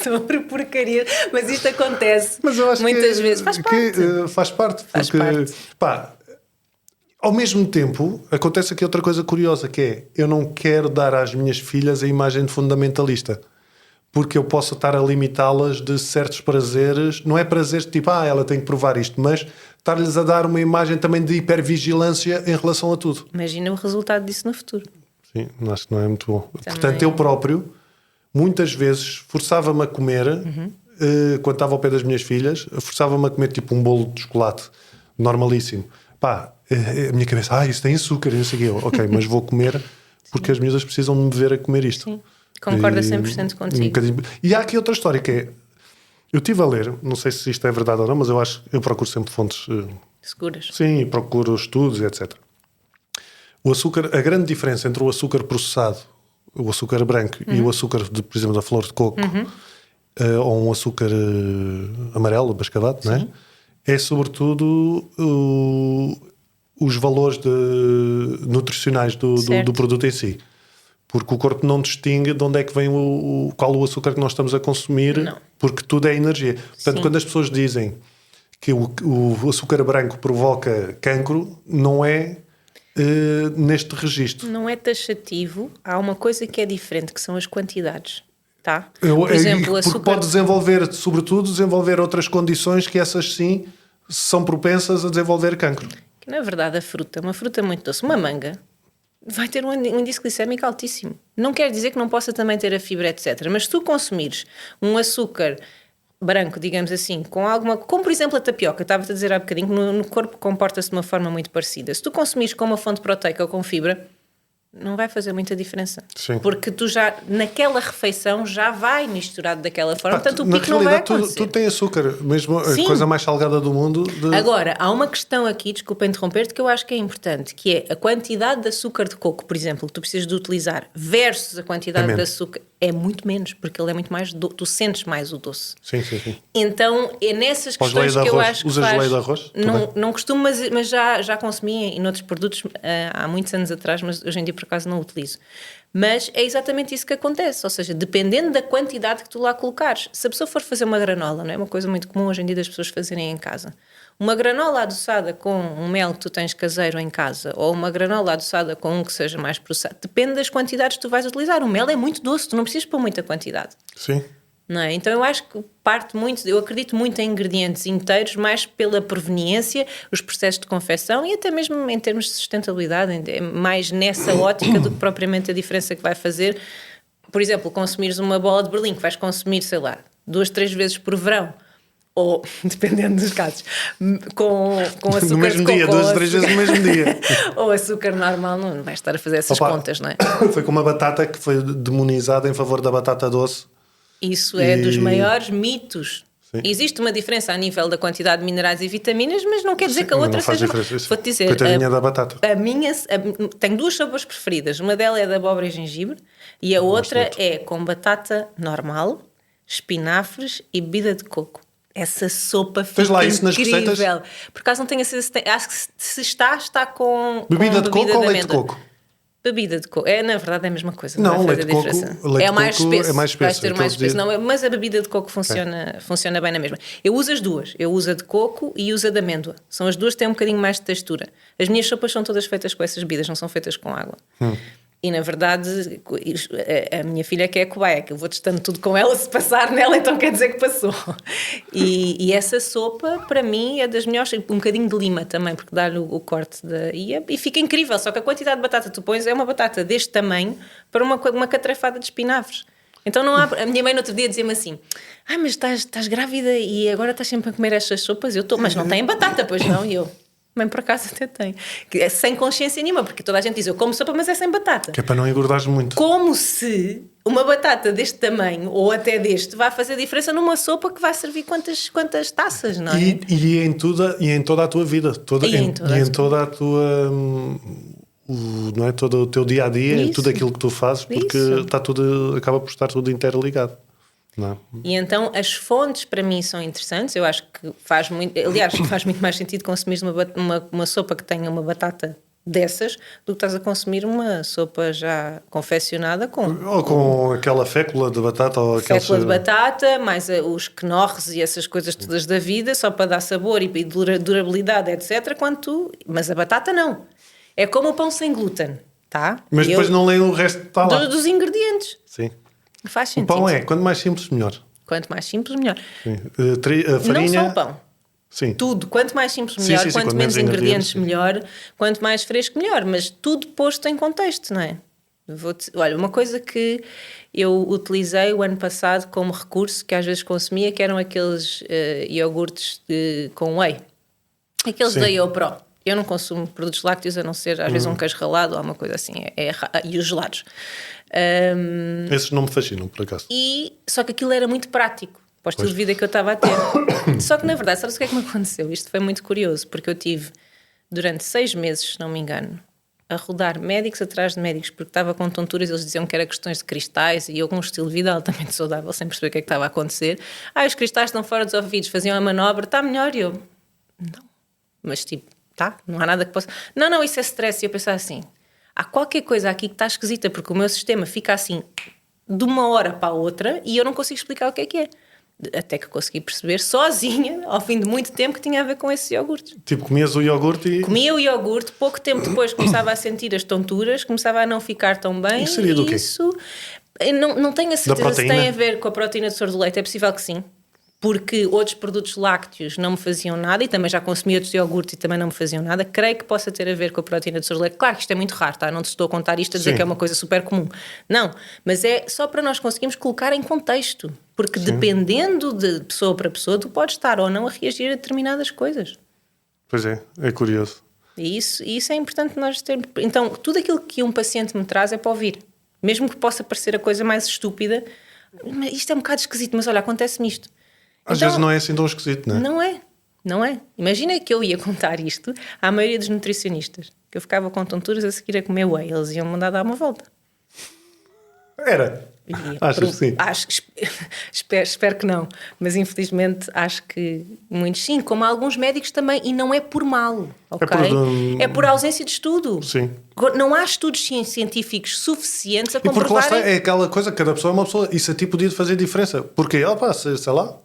sobre porcaria, mas isto acontece mas eu acho muitas vezes. Faz parte. Faz parte. Porque, ao mesmo tempo, acontece aqui outra coisa curiosa, que é, eu não quero dar às minhas filhas a imagem de fundamentalista, porque eu posso estar a limitá-las de certos prazeres, não é prazeres tipo, ela tem que provar isto, mas estar-lhes a dar uma imagem também de hipervigilância em relação a tudo. Imagina o resultado disso no futuro. Sim, acho que não é muito bom. Também. Portanto, eu próprio, muitas vezes, forçava-me a comer, quando estava ao pé das minhas filhas, forçava-me a comer tipo um bolo de chocolate, normalíssimo. a minha cabeça, isso tem açúcar, e não sei o quê. Ok, mas vou comer porque as miúdas precisam de me ver a comer isto. Sim, concordo 100% contigo. E há aqui outra história que é, eu estive a ler, não sei se isto é verdade ou não, mas eu procuro sempre fontes seguras. Sim, procuro estudos, etc. O açúcar, a grande diferença entre o açúcar processado, o açúcar branco e o açúcar, por exemplo, da flor de coco, ou um açúcar amarelo, bascavado, não é? É sobretudo os valores nutricionais do produto em si. Porque o corpo não distingue de onde é que vem qual o açúcar que nós estamos a consumir, não. Porque tudo é energia. Portanto, quando as pessoas dizem que o açúcar branco provoca cancro, não é neste registro. Não é taxativo. Há uma coisa que é diferente, que são as quantidades. Tá? Por exemplo, o açúcar... Porque pode desenvolver, sobretudo, outras condições que essas sim são propensas a desenvolver cancro. Que, na verdade, uma fruta muito doce, uma manga, vai ter um índice glicémico altíssimo. Não quer dizer que não possa também ter a fibra, etc. Mas se tu consumires um açúcar branco, digamos assim, como por exemplo a tapioca, estava-te a dizer há bocadinho, no corpo comporta-se de uma forma muito parecida. Se tu consumires com uma fonte proteica ou com fibra, não vai fazer muita diferença. Sim. Porque tu já, naquela refeição, já vai misturado daquela forma, portanto o pico não vai acontecer. Tudo tem açúcar, mesmo a coisa mais salgada do mundo. Agora, há uma questão aqui, desculpa interromper-te, que eu acho que é importante, que é a quantidade de açúcar de coco, por exemplo, que tu precisas de utilizar, versus a quantidade de açúcar, é muito menos, porque ele é muito mais tu sentes mais o doce. Sim. Então, é nessas questões que eu acho que Usas leite de arroz? Não costumo, mas já consumi em outros produtos há muitos anos atrás, mas hoje em dia, por acaso, não utilizo. Mas é exatamente isso que acontece, ou seja, dependendo da quantidade que tu lá colocares. Se a pessoa for fazer uma granola, não é uma coisa muito comum hoje em dia das pessoas fazerem em casa, uma granola adoçada com um mel que tu tens caseiro em casa, ou uma granola adoçada com um que seja mais processado, depende das quantidades que tu vais utilizar. O mel é muito doce, tu não precisas pôr muita quantidade. Sim. Não é? Então eu acho que eu acredito muito em ingredientes inteiros, mais pela proveniência, os processos de confecção e até mesmo em termos de sustentabilidade, mais nessa ótica do que propriamente a diferença que vai fazer. Por exemplo, consumires uma bola de Berlim que vais consumir, sei lá, 2, 3 vezes por verão, ou, dependendo dos casos, com açúcar no mesmo de coco, dia, 2, 3 vezes no mesmo dia. Ou açúcar normal, não vais estar a fazer essas contas, não é? Foi como a batata que foi demonizada em favor da batata doce. Isso é dos maiores mitos. Sim. Existe uma diferença a nível da quantidade de minerais e vitaminas, mas não quer dizer que a outra seja... Vou-te dizer, coitadinha da batata. Tenho 2 sopas preferidas. Uma delas é de abóbora e gengibre e a outra é com batata normal, espinafres e bebida de coco. Essa sopa fica incrível. Por acaso não tenho a certeza, acho que se está com bebida de coco ou leite de coco? Bebida de coco. Na verdade é a mesma coisa. Não, leite de coco é mais espesso. É mais espesso. Vais ter mais espesso. Não, mas a bebida de coco funciona bem na mesma. Eu uso as duas. Eu uso a de coco e uso a de amêndoa. São as duas que têm um bocadinho mais de textura. As minhas sopas são todas feitas com essas bebidas, não são feitas com água. E na verdade a minha filha é que é a cobaia, que eu vou testando tudo com ela, se passar nela então quer dizer que passou. E essa sopa para mim é das melhores, um bocadinho de lima também, porque dá-lhe o corte e fica incrível, só que a quantidade de batata que tu pões é uma batata deste tamanho para uma catrafada de espinafres. Então não há... A minha mãe no outro dia dizia-me assim: mas estás grávida e agora estás sempre a comer estas sopas? Eu estou, mas não tem batata, pois não? E eu... Bem, por acaso até tem. Que é sem consciência nenhuma, porque toda a gente diz: eu como sopa, mas é sem batata. Que é para não engordares muito. Como se uma batata deste tamanho, ou até deste, vai fazer diferença numa sopa que vai servir quantas taças, não é? E em toda a tua vida. Em toda a tua... não é? Todo o teu dia-a-dia, em tudo aquilo que tu fazes, porque acaba por estar tudo interligado. Não. E então as fontes para mim são interessantes. Eu acho que faz muito mais sentido consumir uma sopa que tenha uma batata dessas do que estás a consumir uma sopa já confeccionada ou com aquela fécula de batata ou fécula de batata, mais os knorres e essas coisas todas da vida, só para dar sabor e durabilidade, etc. Mas a batata não. É como o pão sem glúten, tá? Mas depois não leio o resto que está lá. Dos ingredientes. Sim. Faz sentido. O pão quanto mais simples, melhor. Quanto mais simples, melhor. Sim. A farinha... Não só o pão. Sim. Tudo. Quanto mais simples, melhor. Sim, quanto menos ingredientes, melhor. Quanto mais fresco, melhor. Mas tudo posto em contexto, não é? Olha, uma coisa que eu utilizei o ano passado como recurso, que às vezes consumia, que eram aqueles iogurtes com whey. Aqueles da YoPro. Eu não consumo produtos lácteos a não ser às vezes um queijo ralado ou uma coisa assim, e os gelados. Esses não me fascinam, por acaso. Só que aquilo era muito prático para o estilo de vida que eu estava a ter. Só que na verdade, sabes o que é que me aconteceu? Isto foi muito curioso, porque eu tive durante 6 meses, se não me engano, a rodar médicos atrás de médicos, porque estava com tonturas, eles diziam que era questões de cristais e eu com um estilo de vida altamente saudável, sem perceber o que é que estava a acontecer. Os cristais estão fora dos ouvidos, faziam a manobra, está melhor, e eu, não, mas tipo, tá, não há nada que possa... Não, isso é stress, e eu pensava assim, há qualquer coisa aqui que está esquisita, porque o meu sistema fica assim, de uma hora para a outra, e eu não consigo explicar o que é. Até que consegui perceber sozinha, ao fim de muito tempo, que tinha a ver com esses iogurtes. Tipo, comias o iogurte e... Comia o iogurte, pouco tempo depois começava a sentir as tonturas, começava a não ficar tão bem. Isso seria do quê? Isso, não tenho a certeza se tem a ver com a proteína de soro do leite, é possível que sim. Porque outros produtos lácteos não me faziam nada e também já consumi outros iogurtes e também não me faziam nada. Creio que possa ter a ver com a proteína de soro do leite. Claro que isto é muito raro, tá? Não te estou a contar isto a dizer que é uma coisa super comum. Não, mas é só para nós conseguirmos colocar em contexto. Porque dependendo de pessoa para pessoa, tu podes estar ou não a reagir a determinadas coisas. Pois é curioso. E isso é importante nós termos. Então, tudo aquilo que um paciente me traz é para ouvir. Mesmo que possa parecer a coisa mais estúpida, isto é um bocado esquisito, mas olha, acontece-me isto. Às vezes não é assim tão esquisito, não é? Não é. Imagina que eu ia contar isto à maioria dos nutricionistas, que eu ficava com tonturas a seguir a comer whey, eles iam mandar dar uma volta. Era? Achas que sim? Espero que não, mas infelizmente acho que muitos sim, como alguns médicos também, e não é por mal, ok? É por ausência de estudo. Sim. Não há estudos científicos suficientes a comprovarem... E porque lá está, é aquela coisa, cada pessoa é uma pessoa, isso a ti podia fazer diferença. Porque, sei lá...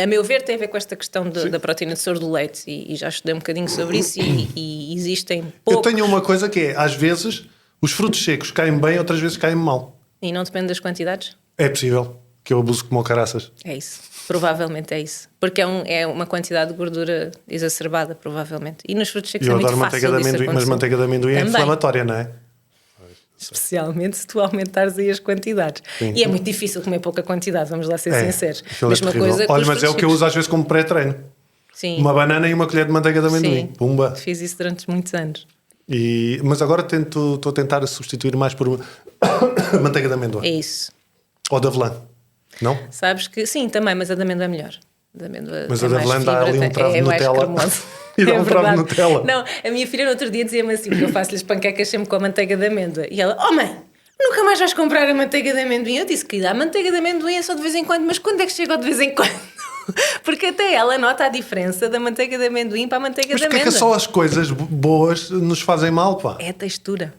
A meu ver tem a ver com esta questão da proteína de soro do leite e já estudei um bocadinho sobre isso e existem poucos... Eu tenho uma coisa que é, às vezes, os frutos secos caem bem, outras vezes caem mal. E não depende das quantidades? É possível que eu abuso como caraças. É isso, provavelmente é isso. Porque é uma quantidade de gordura exacerbada, provavelmente. E nos frutos secos é muito fácil manteiga de amendoim, mas manteiga de amendoim é inflamatória, não é? Especialmente se tu aumentares aí as quantidades. Sim. E é muito difícil comer pouca quantidade, vamos lá ser sinceros. Mesma coisa. Olha, mas é o que eu uso às vezes como pré-treino. Sim. Uma banana e uma colher de manteiga de amendoim. Sim. Pumba. Fiz isso durante muitos anos. Mas agora estou a tentar substituir mais por manteiga de amendoim. É isso. Ou de avelã. Não? Sabes que sim, também, mas a de amêndoa é melhor. Mas a de avelã dá ali um travo de Nutella. E dá um travo de Nutella. Não, a minha filha no outro dia dizia-me assim, porque eu faço-lhes panquecas sempre com a manteiga de amêndoa. E ela, mãe, nunca mais vais comprar a manteiga de amendoim? Eu disse que a manteiga de amendoim é só de vez em quando, mas quando é que chega de vez em quando? Porque até ela nota a diferença da manteiga de amendoim para a manteiga de amêndoa. Mas porquê que só as coisas boas nos fazem mal, pá? É a textura.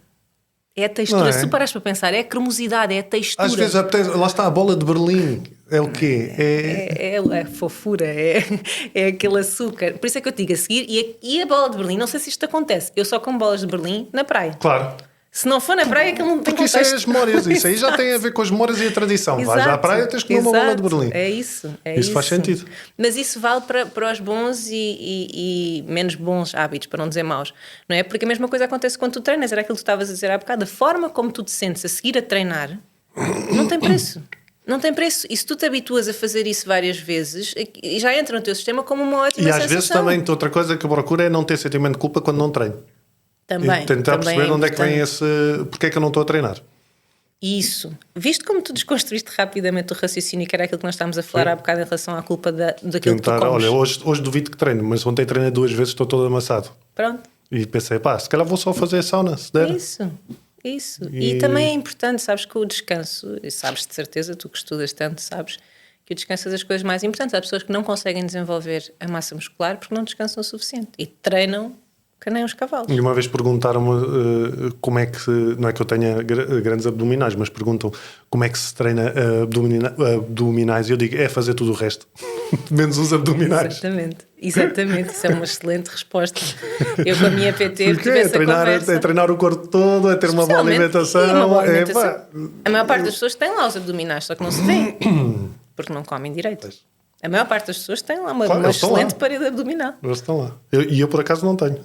É a textura, se parares para pensar, é a cremosidade, é a textura. Às vezes, lá está a bola de Berlim. É o quê? É a fofura, é aquele açúcar. Por isso é que eu te digo a seguir, e a bola de Berlim, não sei se isto acontece, eu só como bolas de Berlim na praia. Claro. Se não for na praia, aquilo não tem contexto. Porque isso é as memórias, isso aí já tem a ver com as memórias e a tradição. Exato, vais à praia, tens que comer uma bola de Berlim. É isso. Isso faz sentido. Mas isso vale para os bons e menos bons hábitos, para não dizer maus. Não é? Porque a mesma coisa acontece quando tu treinas. Era aquilo que tu estavas a dizer há bocado. A forma como tu te sentes a seguir a treinar não tem preço. Não tem preço. E se tu te habituas a fazer isso várias vezes, já entra no teu sistema como uma ótima sensação. E às vezes também, outra coisa que eu procuro é não ter sentimento de culpa quando não treino. Também. E tentar perceber onde é que vem esse... Porque é que eu não estou a treinar. Isso. Viste como tu desconstruíste rapidamente o raciocínio, que era aquilo que nós estávamos a falar há bocado em relação à culpa daquilo que tu comes. Olha, hoje duvido que treino, mas ontem treinei 2 vezes, estou todo amassado. Pronto. E pensei, se calhar vou só fazer sauna, se der. Isso. E também é importante, sabes que o descanso, e sabes de certeza, tu que estudas tanto, sabes que o descanso é das coisas mais importantes. Há pessoas que não conseguem desenvolver a massa muscular porque não descansam o suficiente e treinam que nem os cavalos. E uma vez perguntaram-me como é que, não é que eu tenha grandes abdominais, mas perguntam como é que se treina abdominais e eu digo, é fazer tudo o resto, menos os abdominais. Exatamente, isso é uma excelente resposta. Eu com a minha PT tive essa conversa. É treinar o corpo todo, é ter uma boa alimentação. A maior parte das pessoas tem lá os abdominais, só que não se vê, porque não comem direito. A maior parte das pessoas tem lá uma excelente parede abdominal. Eles estão lá. Eu por acaso não tenho,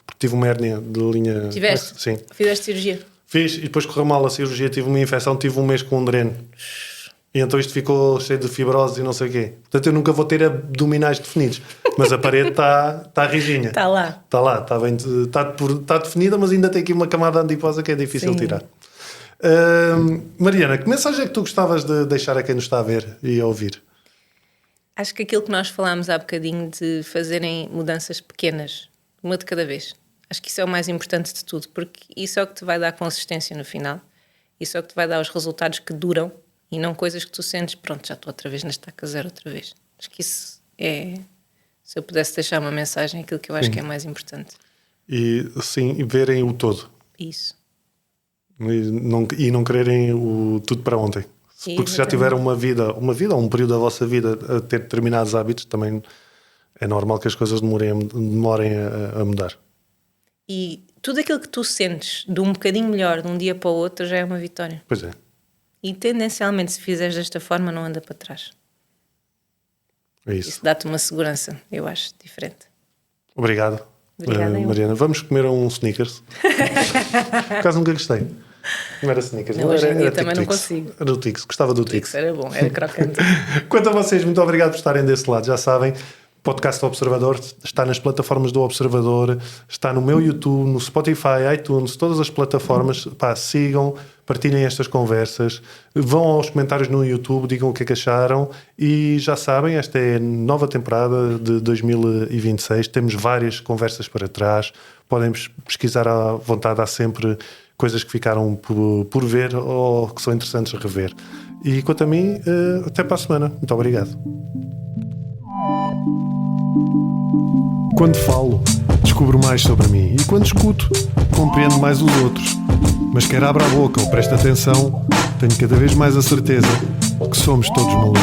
porque tive uma hérnia de linha... Tiveste? Sim. Fizeste cirurgia? Fiz, e depois correu mal a cirurgia, tive uma infecção, tive 1 mês com um dreno. E então isto ficou cheio de fibrose e não sei o quê. Portanto, eu nunca vou ter abdominais definidos. Mas a parede está rijinha. Está lá. Está lá, está definida, mas ainda tem aqui uma camada adiposa que é difícil tirar. Mariana, que mensagem é que tu gostavas de deixar a quem nos está a ver e a ouvir? Acho que aquilo que nós falámos há bocadinho de fazerem mudanças pequenas, uma de cada vez. Acho que isso é o mais importante de tudo, porque isso é o que te vai dar consistência no final. Isso é o que te vai dar os resultados que duram e não coisas que tu sentes, pronto, já estou outra vez na estaca zero outra vez. Acho que isso é, se eu pudesse deixar uma mensagem, aquilo que eu acho que é mais importante. E sim, verem o todo. Isso. E não quererem o tudo para ontem. Porque se já tiveram uma vida ou um período da vossa vida a ter determinados hábitos, também é normal que as coisas demorem a mudar. E tudo aquilo que tu sentes de um bocadinho melhor de um dia para o outro já é uma vitória. Pois é. E tendencialmente, se fizeres desta forma, não anda para trás. É isso. Isso dá-te uma segurança, eu acho, diferente. Obrigado. Obrigada, Mariana. Vamos comer um Snickers. Por acaso nunca gostei. Não era Snickers. Hoje em dia era também tipo não Twix. consigo. Era o Twix. Gostava do Twix. Era bom, era crocante. Quanto a vocês, muito obrigado por estarem desse lado. Já sabem, o podcast do Observador está nas plataformas do Observador, está no meu YouTube, no Spotify, iTunes, todas as plataformas. Pá, sigam, partilhem estas conversas, vão aos comentários no YouTube, digam o que é que acharam e já sabem, esta é a nova temporada de 2026, temos várias conversas para trás, podem pesquisar à vontade, há sempre coisas que ficaram por ver ou que são interessantes a rever. E quanto a mim, até para a semana. Muito obrigado. Quando falo, descubro mais sobre mim e quando escuto, compreendo mais os outros. Mas quer abra a boca ou preste atenção, tenho cada vez mais a certeza que somos todos malucos.